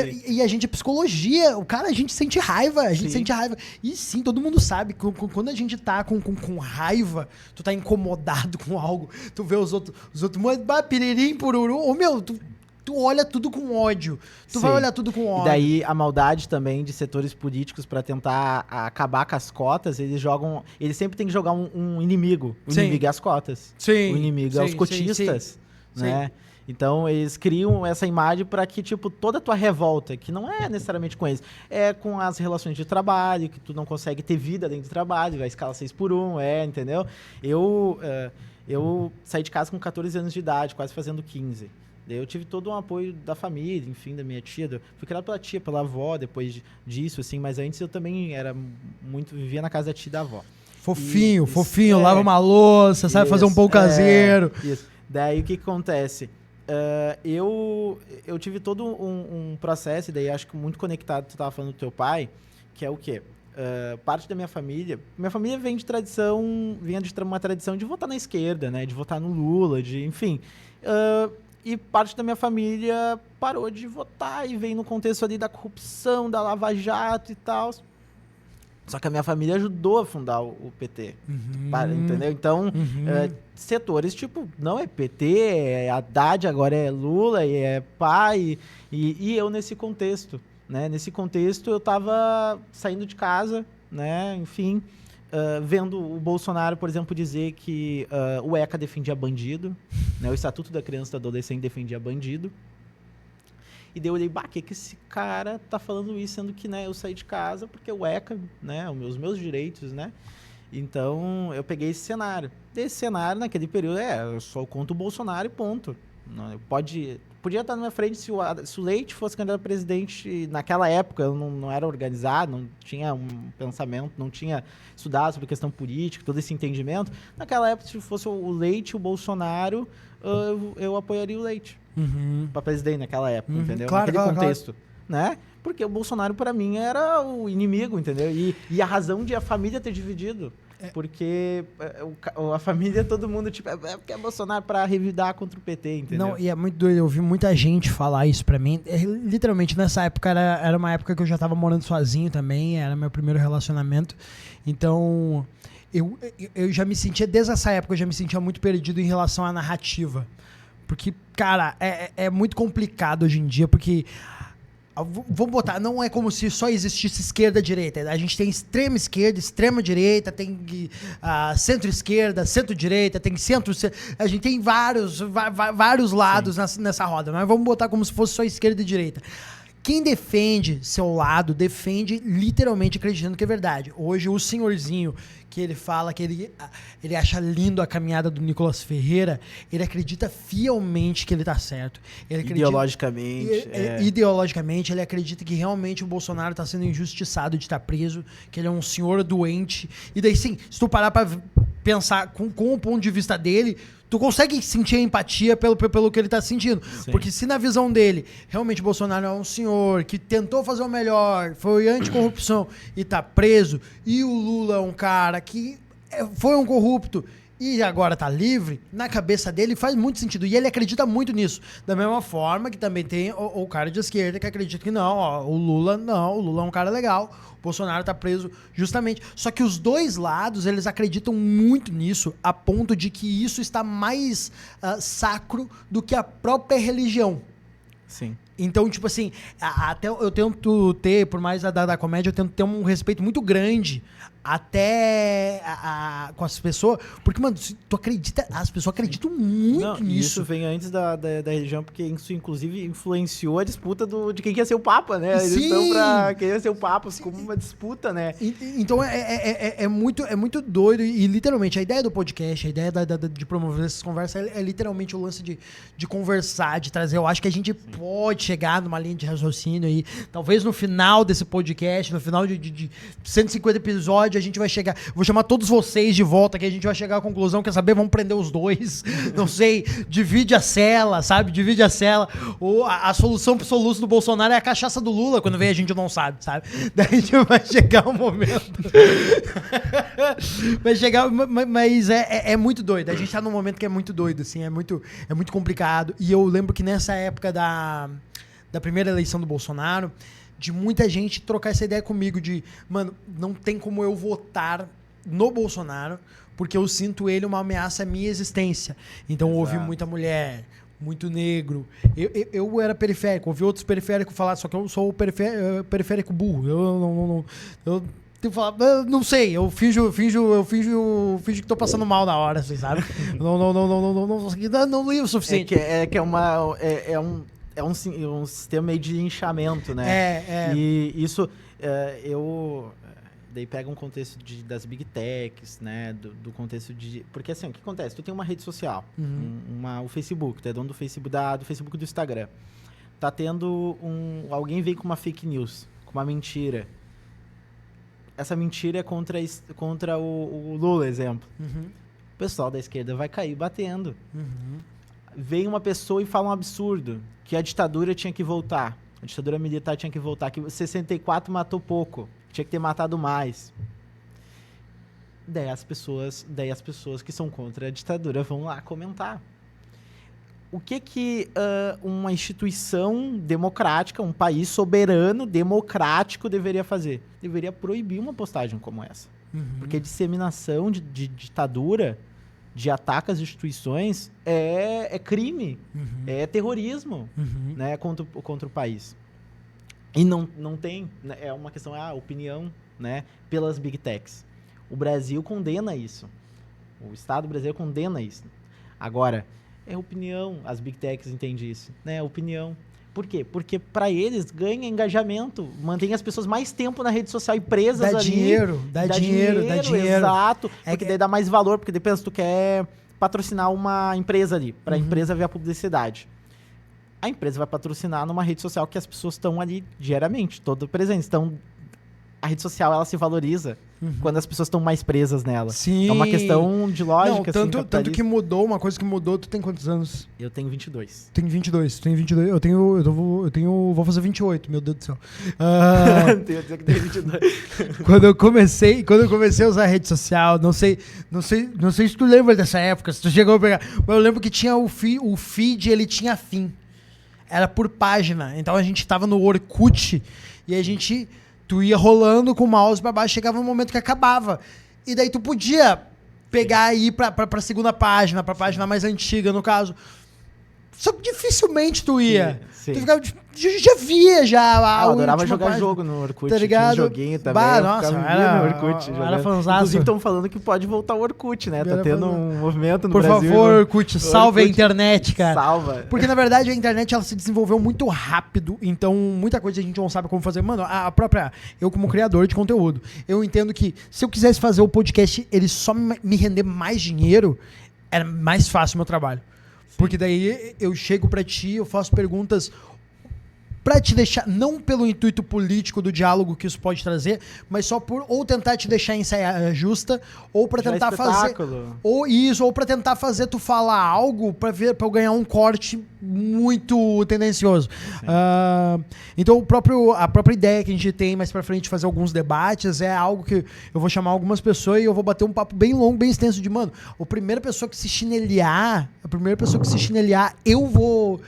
é psicologia, a gente sente raiva, sente raiva. E sim, todo mundo sabe, quando a gente tá com raiva, tu tá incomodado com algo, tu vê os outros, piririm, pururu, tu olha tudo com ódio. Tu vai olhar tudo com ódio.
E daí a maldade também de setores políticos pra tentar acabar com as cotas, eles sempre tem que jogar um inimigo. O inimigo é as cotas.
Sim.
O inimigo é os cotistas, né? Sim. Então eles criam essa imagem para que, tipo, toda a tua revolta, que não é necessariamente com eles, é com as relações de trabalho, que tu não consegue ter vida dentro do trabalho, a escala 6x1, entendeu? Eu saí de casa com 14 anos de idade, quase fazendo 15. Eu tive todo um apoio da família, enfim, da minha tia. Fui criado pela tia, pela avó, depois disso, assim. Mas antes eu também vivia na casa da tia e da avó.
Fofinho, lava uma louça, sabe fazer um pão caseiro.
Isso. Daí o que acontece? Eu tive todo um processo, e daí acho que muito conectado, tu estava falando do teu pai, que é o quê? Parte da minha família vem de uma tradição de votar na esquerda, né? De votar no Lula, enfim... E parte da minha família parou de votar e veio no contexto ali da corrupção, da Lava Jato e tal. Só que a minha família ajudou a fundar o PT, entendeu? Então, setores tipo, não é PT, é Haddad, agora é Lula, e é pai, e eu nesse contexto, né? Nesse contexto eu tava saindo de casa, né? Enfim, vendo o Bolsonaro, por exemplo, dizer que o ECA defendia bandido, né? O Estatuto da Criança e do Adolescente defendia bandido. E daí eu olhei, que esse cara tá falando isso, sendo que, né, eu saí de casa porque o ECA, né, os meus direitos, né? Então, eu peguei esse cenário. Desse cenário, naquele período, eu só conto o Bolsonaro e ponto. Podia estar na minha frente se o Leite fosse candidato a presidente naquela época, eu não era organizado, não tinha um pensamento, não tinha estudado sobre questão política, todo esse entendimento. Naquela época, se fosse o Leite, o Bolsonaro, eu apoiaria o Leite para presidente naquela época, entendeu?
Claro,
naquele contexto, né? Porque o Bolsonaro, para mim, era o inimigo, entendeu? E a razão de a família ter dividido. Porque a família, todo mundo, tipo, porque é Bolsonaro para revidar contra o PT, entendeu?
Não, e é muito doido, eu ouvi muita gente falar isso pra mim. Literalmente, nessa época, era uma época que eu já tava morando sozinho também, era meu primeiro relacionamento. Então, eu já me sentia, desde essa época, eu já me sentia muito perdido em relação à narrativa. Porque, cara, é muito complicado hoje em dia, porque... Vamos botar, não é como se só existisse esquerda e direita. A gente tem extrema esquerda, extrema direita, tem centro-esquerda, centro-direita, tem centro... A gente tem vários lados nessa roda, mas vamos botar como se fosse só esquerda e direita. Quem defende seu lado, defende literalmente acreditando que é verdade. Hoje, o senhorzinho que ele fala que ele acha lindo a caminhada do Nicolas Ferreira, ele acredita fielmente que ele tá certo. Ideologicamente, ele acredita que realmente o Bolsonaro tá sendo injustiçado de estar preso, que ele é um senhor doente. E daí, sim, se tu parar pra pensar com o ponto de vista dele, tu consegue sentir a empatia pelo que ele tá sentindo. Sim. Porque se na visão dele, realmente o Bolsonaro é um senhor que tentou fazer o melhor, foi anticorrupção e tá preso, e o Lula é um cara que foi um corrupto e agora tá livre, na cabeça dele faz muito sentido. E ele acredita muito nisso. Da mesma forma que também tem o cara de esquerda que acredita que o Lula é um cara legal. O Bolsonaro tá preso justamente. Só que os dois lados, eles acreditam muito nisso, a ponto de que isso está mais sacro do que a própria religião.
Sim.
Então, tipo assim, até eu tento ter, por mais da comédia, eu tento ter um respeito muito grande até com as pessoas, porque, mano, se tu acredita, as pessoas acreditam muito nisso.
Isso vem antes da religião, porque isso, inclusive, influenciou a disputa de quem quer ser o Papa, né? Eles estão pra quem quer ser o Papa como uma disputa, né?
Então, é muito doido, e literalmente, a ideia do podcast, a ideia de promover essas conversas é literalmente o lance de conversar, de trazer. Eu acho que a gente pode chegar numa linha de raciocínio aí, talvez no final desse podcast, no final de 150 episódios, a gente vai chegar, vou chamar todos vocês de volta, que a gente vai chegar à conclusão, quer saber, vamos prender os dois, não sei, divide a cela, sabe, ou a solução pro soluço do Bolsonaro é a cachaça do Lula, quando vem a gente não sabe, daí a gente vai chegar um momento, vai chegar, mas é muito doido, a gente tá num momento que é muito doido, assim, é muito complicado, e eu lembro que nessa época da primeira eleição do Bolsonaro, de muita gente trocar essa ideia comigo de, mano, não tem como eu votar no Bolsonaro, porque eu sinto ele uma ameaça à minha existência. Então, ouvi muita mulher, muito negro. Eu era periférico, ouvi outros periféricos falar, só que eu sou o periférico burro. Eu tenho que falar, não sei, eu finjo que tô passando mal na hora, assim, sabe? Não li o suficiente.
É um sistema meio de linchamento, né? E isso, daí pega um contexto das big techs, né? Do contexto de... Porque assim, o que acontece? Tu tem uma rede social, o Facebook, tu é dono do Facebook, do Facebook do Instagram. Tá tendo alguém veio com uma fake news, com uma mentira. Essa mentira é contra o Lula, exemplo. O pessoal da esquerda vai cair batendo. Vem uma pessoa e fala um absurdo, que a ditadura tinha que voltar, a ditadura militar tinha que voltar, que 64 matou pouco, tinha que ter matado mais. Daí as pessoas que são contra a ditadura vão lá comentar. o que uma instituição democrática, um país soberano, democrático deveria fazer? Deveria proibir uma postagem como essa. Porque disseminação de ditadura, de ataque às instituições, é crime, é terrorismo, né, contra o país. E não tem, né, é uma questão, opinião, né, pelas big techs. O Brasil condena isso. O Estado brasileiro condena isso. Agora, é opinião, as big techs entendem isso, né, opinião. Por quê? Porque para eles ganha engajamento, mantém as pessoas mais tempo na rede social e presas ali.
Dá dinheiro.
Exato. Porque daí dá mais valor, porque daí pensa, tu quer patrocinar uma empresa ali, para a empresa ver a publicidade. A empresa vai patrocinar numa rede social que as pessoas estão ali diariamente, todo presente. Então, a rede social, ela se valoriza quando as pessoas estão mais presas nela.
Sim.
É uma questão de lógica.
Não, tanto que mudou, uma coisa que mudou. Tu tem quantos anos?
Eu tenho 22.
Tenho 22. Vou fazer 28, meu Deus do céu.
Tenho que ter 22.
Quando eu comecei a usar a rede social, não sei se tu lembra dessa época, se tu chegou a pegar, mas eu lembro que tinha o feed, ele tinha fim. Era por página. Então a gente tava no Orkut e tu ia rolando com o mouse pra baixo, chegava um momento que acabava. E daí tu podia pegar e ir pra segunda página, pra página mais antiga, no caso. Só que dificilmente tu ia.
Sim.
Tu ficava, já via já.
Eu adorava jogar jogo no Orkut.
Tá ligado?
Tinha um joguinho também.
Nossa,
no Orkut.
Era fanzaço.
Inclusive estão falando que pode voltar o Orkut, né? Tá tendo um movimento no
Por
Brasil.
Por favor, Orkut, salve a internet, cara.
Salva.
Porque, na verdade, a internet ela se desenvolveu muito rápido, então muita coisa a gente não sabe como fazer. Mano, eu como criador de conteúdo, eu entendo que se eu quisesse fazer o podcast, ele só me render mais dinheiro, era mais fácil o meu trabalho. Porque daí eu chego pra ti, eu faço perguntas pra te deixar, não pelo intuito político do diálogo que isso pode trazer, mas só por ou tentar te deixar em saia justa, ou pra tentar fazer ou pra tentar fazer tu falar algo pra eu ganhar um corte muito tendencioso. Então a própria ideia que a gente tem mais pra frente de fazer alguns debates é algo que eu vou chamar algumas pessoas e eu vou bater um papo bem longo, bem extenso de, mano, a primeira pessoa que se chineliar, eu vou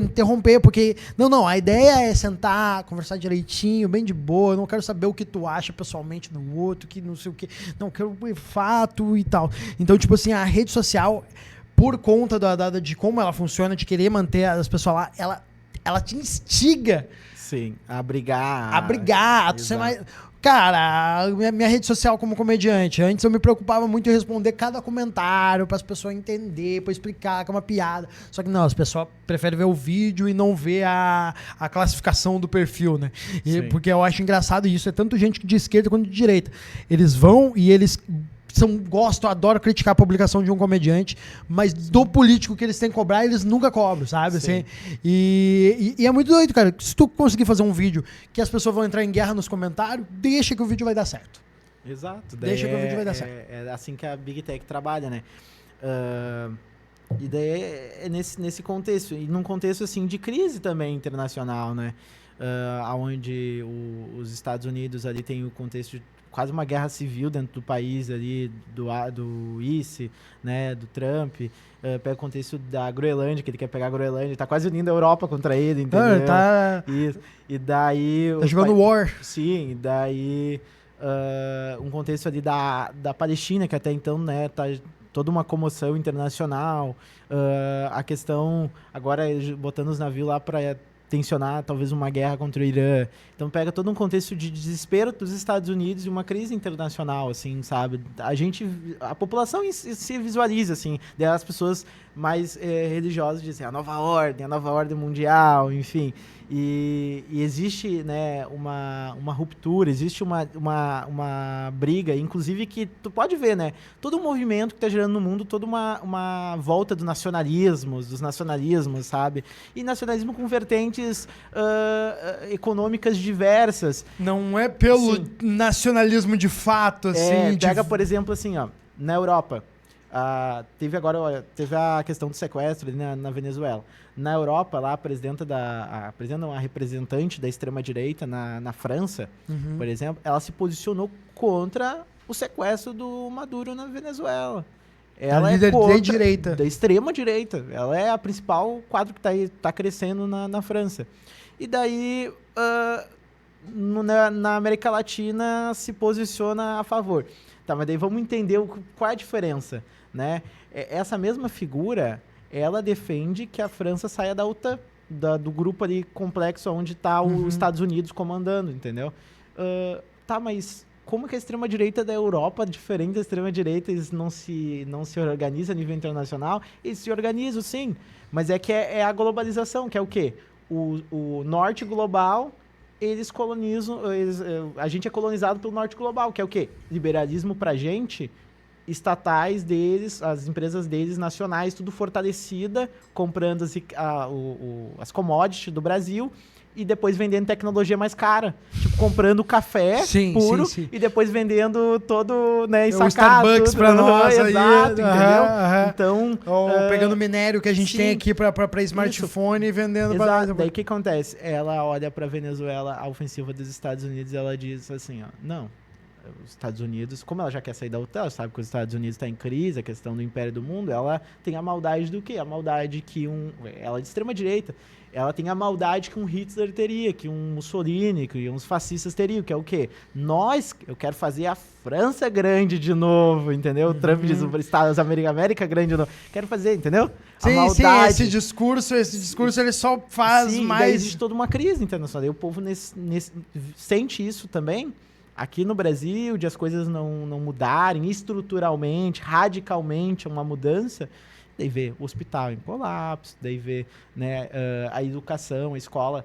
interromper, porque não, a ideia é sentar, conversar direitinho, bem de boa, eu não quero saber o que tu acha pessoalmente do outro, que não sei o que, não, quero ver fato e tal. Então, tipo assim, a rede social, por conta de como ela funciona, de querer manter as pessoas lá, ela te instiga.
Sim, a brigar.
A ser mais... Cara, minha rede social como comediante, antes eu me preocupava muito em responder cada comentário para as pessoas entenderem, para explicar que é uma piada. Só que não, as pessoas preferem ver o vídeo e não ver a classificação do perfil, né? Porque eu acho engraçado isso, é tanto gente de esquerda quanto de direita. Eles vão e eles adoram criticar a publicação de um comediante, mas do político que eles têm que cobrar, eles nunca cobram, sabe? Assim, e é muito doido, cara. Se tu conseguir fazer um vídeo que as pessoas vão entrar em guerra nos comentários, deixa que o vídeo vai dar certo.
Exato.
Deixa que o vídeo vai dar certo.
É assim que a Big Tech trabalha, né? E daí é nesse contexto, e num contexto assim de crise também internacional, né? Onde os Estados Unidos ali tem o contexto de quase uma guerra civil dentro do país ali, do ICE, né, do Trump, pega o contexto da Groenlândia, que ele quer pegar a Groenlândia, tá quase unindo a Europa contra ele, entendeu? Isso. E daí...
Tá jogando War.
Sim, e daí um contexto ali da Palestina, que até então, né, tá toda uma comoção internacional, a questão, agora botando os navios lá para tensionar talvez uma guerra contra o Irã. Então pega todo um contexto de desespero dos Estados Unidos e uma crise internacional, assim, sabe? A população se visualiza, assim, as pessoas mais religiosas dizem a nova ordem mundial, enfim. E existe, né, uma ruptura, existe uma briga, inclusive que tu pode ver, né, todo um movimento que está gerando no mundo, toda uma volta dos nacionalismos, sabe? E nacionalismo com vertentes econômicas diversas.
Não é pelo nacionalismo de fato, assim.
Pega, por exemplo, assim, ó, na Europa, teve a questão do sequestro ali na Venezuela. Na Europa, lá, a representante da extrema-direita na França, por exemplo, ela se posicionou contra o sequestro do Maduro na Venezuela. Ela
líder de
contra-
direita.
Da extrema direita. Ela é a principal quadro que tá crescendo na França. E daí, na América Latina, se posiciona a favor. Tá, mas daí vamos entender qual é a diferença, né? Essa mesma figura, ela defende que a França saia da OTAN, do grupo ali complexo onde está os Estados Unidos comandando, entendeu? Tá, mas como que a extrema-direita da Europa, diferente da extrema-direita, eles não se organizam a nível internacional? Eles se organizam, sim, mas é a globalização, que é o quê? O norte global, eles colonizam, a gente é colonizado pelo norte global, que é o quê? Liberalismo pra gente, estatais deles, as empresas deles, nacionais, tudo fortalecida, comprando as commodities do Brasil e depois vendendo tecnologia mais cara. Tipo, comprando café puro e depois vendendo todo, né, ensacado.
O Starbucks tudo, pra nós aí.
Exato, entendeu? Então...
pegando minério que a gente tem aqui pra smartphone e vendendo...
Exato. Daí o que acontece? Ela olha pra Venezuela, a ofensiva dos Estados Unidos, e ela diz assim, ó, não... Os Estados Unidos, como ela já quer sair da OTAN, ela sabe que os Estados Unidos está em crise, a questão do império do mundo, ela tem a maldade do quê? A maldade que ela é de extrema direita, ela tem a maldade que um Hitler teria, que um Mussolini, que uns fascistas teriam, que é o quê? Eu quero fazer a França grande de novo, entendeu? O Trump diz, Estados América grande de novo. Quero fazer, entendeu?
Sim,
a maldade.
Sim, esse discurso ele só faz mais...
Daí existe toda uma crise internacional, e o povo sente isso também. Aqui no Brasil, de as coisas não mudarem estruturalmente, radicalmente, uma mudança, daí vê o hospital em colapso, daí vê, né, a educação, a escola.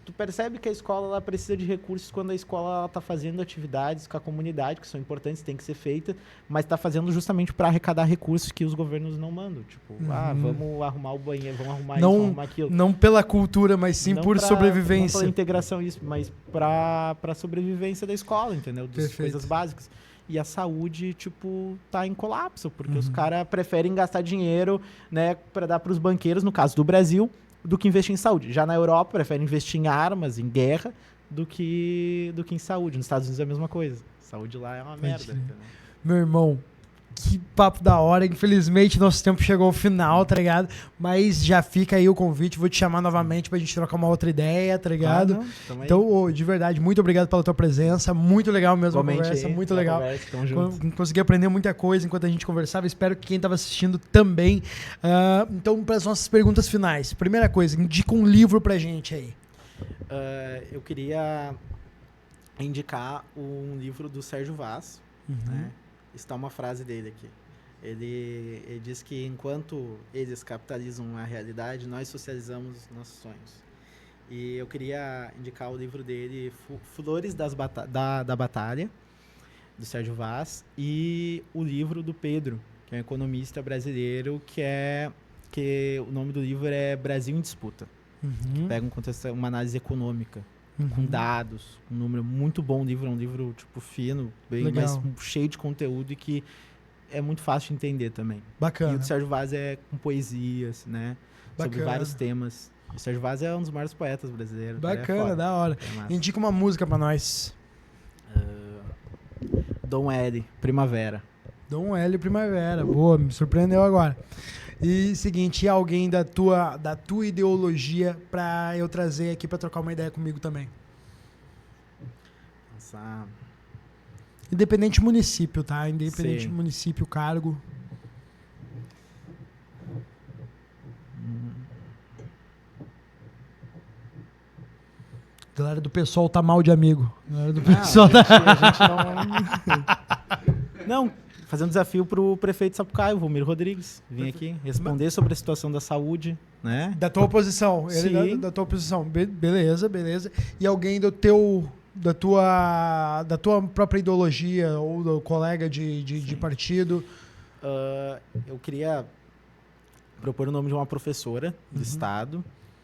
Tu percebe que a escola ela precisa de recursos quando a escola está fazendo atividades com a comunidade, que são importantes, tem que ser feita, mas está fazendo justamente para arrecadar recursos que os governos não mandam. Tipo, vamos arrumar o banheiro, vamos arrumar isso, vamos arrumar aquilo.
Não pela cultura, mas sim por sobrevivência.
Não pela integração, isso, mas para sobrevivência da escola, entendeu? Das coisas básicas. E a saúde, tipo, tá em colapso, porque os caras preferem gastar dinheiro, né, para dar para os banqueiros, no caso do Brasil, do que investir em saúde. Já na Europa, preferem investir em armas, em guerra, do que em saúde. Nos Estados Unidos é a mesma coisa. Saúde lá é uma merda. Entendeu?
Meu irmão, que papo da hora. Infelizmente, nosso tempo chegou ao final, tá ligado? Mas já fica aí o convite. Vou te chamar novamente pra gente trocar uma outra ideia, tá ligado? Então, de verdade, muito obrigado pela tua presença. Muito legal mesmo a conversa, muito legal. Consegui aprender muita coisa enquanto a gente conversava. Espero que quem tava assistindo também. Então, para as nossas perguntas finais. Primeira coisa, indica um livro pra gente aí.
Eu queria indicar um livro do Sérgio Vaz, né? Está uma frase dele aqui. Ele diz que enquanto eles capitalizam a realidade, nós socializamos nossos sonhos. E eu queria indicar o livro dele, Flores da Batalha, do Sérgio Vaz, e o livro do Pedro, que é um economista brasileiro, que o nome do livro é Brasil em Disputa. Pega uma análise econômica, com dados, um número muito bom livro, é um livro tipo fino, mas cheio de conteúdo e que é muito fácil de entender também.
Bacana.
E o do Sérgio Vaz é com poesias, né? Sobre vários temas. O Sérgio Vaz é um dos maiores poetas brasileiros.
Bacana, da hora. Indica uma música pra nós.
Dom L, Primavera.
Dom L, Primavera. Boa, me surpreendeu agora. E seguinte, alguém da tua ideologia pra eu trazer aqui pra trocar uma ideia comigo também?
Nossa.
Independente do município, tá? Independente do município, cargo. Galera do pessoal tá mal de amigo. Galera do pessoal
a gente não, fazer um desafio pro prefeito de Sapucaia, o Valmir Rodrigues, vir aqui responder sobre a situação da saúde, né?
Da tua oposição. Ele da tua oposição. Beleza. E alguém da tua própria ideologia ou do colega de partido?
Eu queria propor o nome de uma professora do estado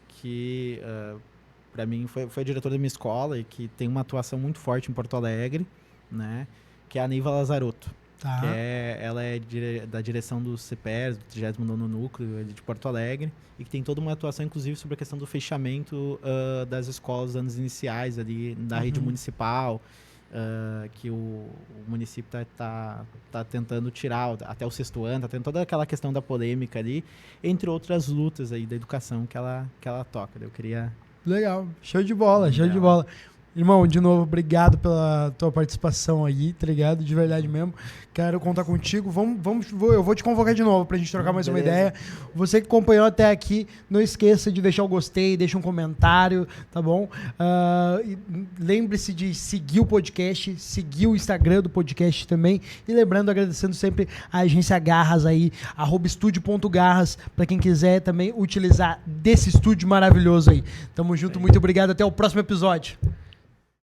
que, para mim, foi a diretora da minha escola e que tem uma atuação muito forte em Porto Alegre, né? Que é a Neiva Lazarotto.
Tá.
Ela é da direção do CPERS, do 39º Núcleo de Porto Alegre, e que tem toda uma atuação, inclusive, sobre a questão do fechamento das escolas, anos iniciais ali da rede municipal, que o município tá tentando tirar até o 6º ano, tá tendo toda aquela questão da polêmica ali, entre outras lutas aí da educação que ela toca. Eu queria...
Legal, show de bola, show de bola. Irmão, de novo, obrigado pela tua participação aí, tá ligado? De verdade mesmo. Quero contar contigo. Eu vou te convocar de novo pra gente trocar mais uma ideia. Você que acompanhou até aqui, não esqueça de deixar o gostei, deixa um comentário, tá bom? Lembre-se de seguir o podcast, seguir o Instagram do podcast também. E lembrando, agradecendo sempre a agência Garras aí, @estúdio.garras, pra quem quiser também utilizar desse estúdio maravilhoso aí. Tamo junto, muito obrigado. Até o próximo episódio.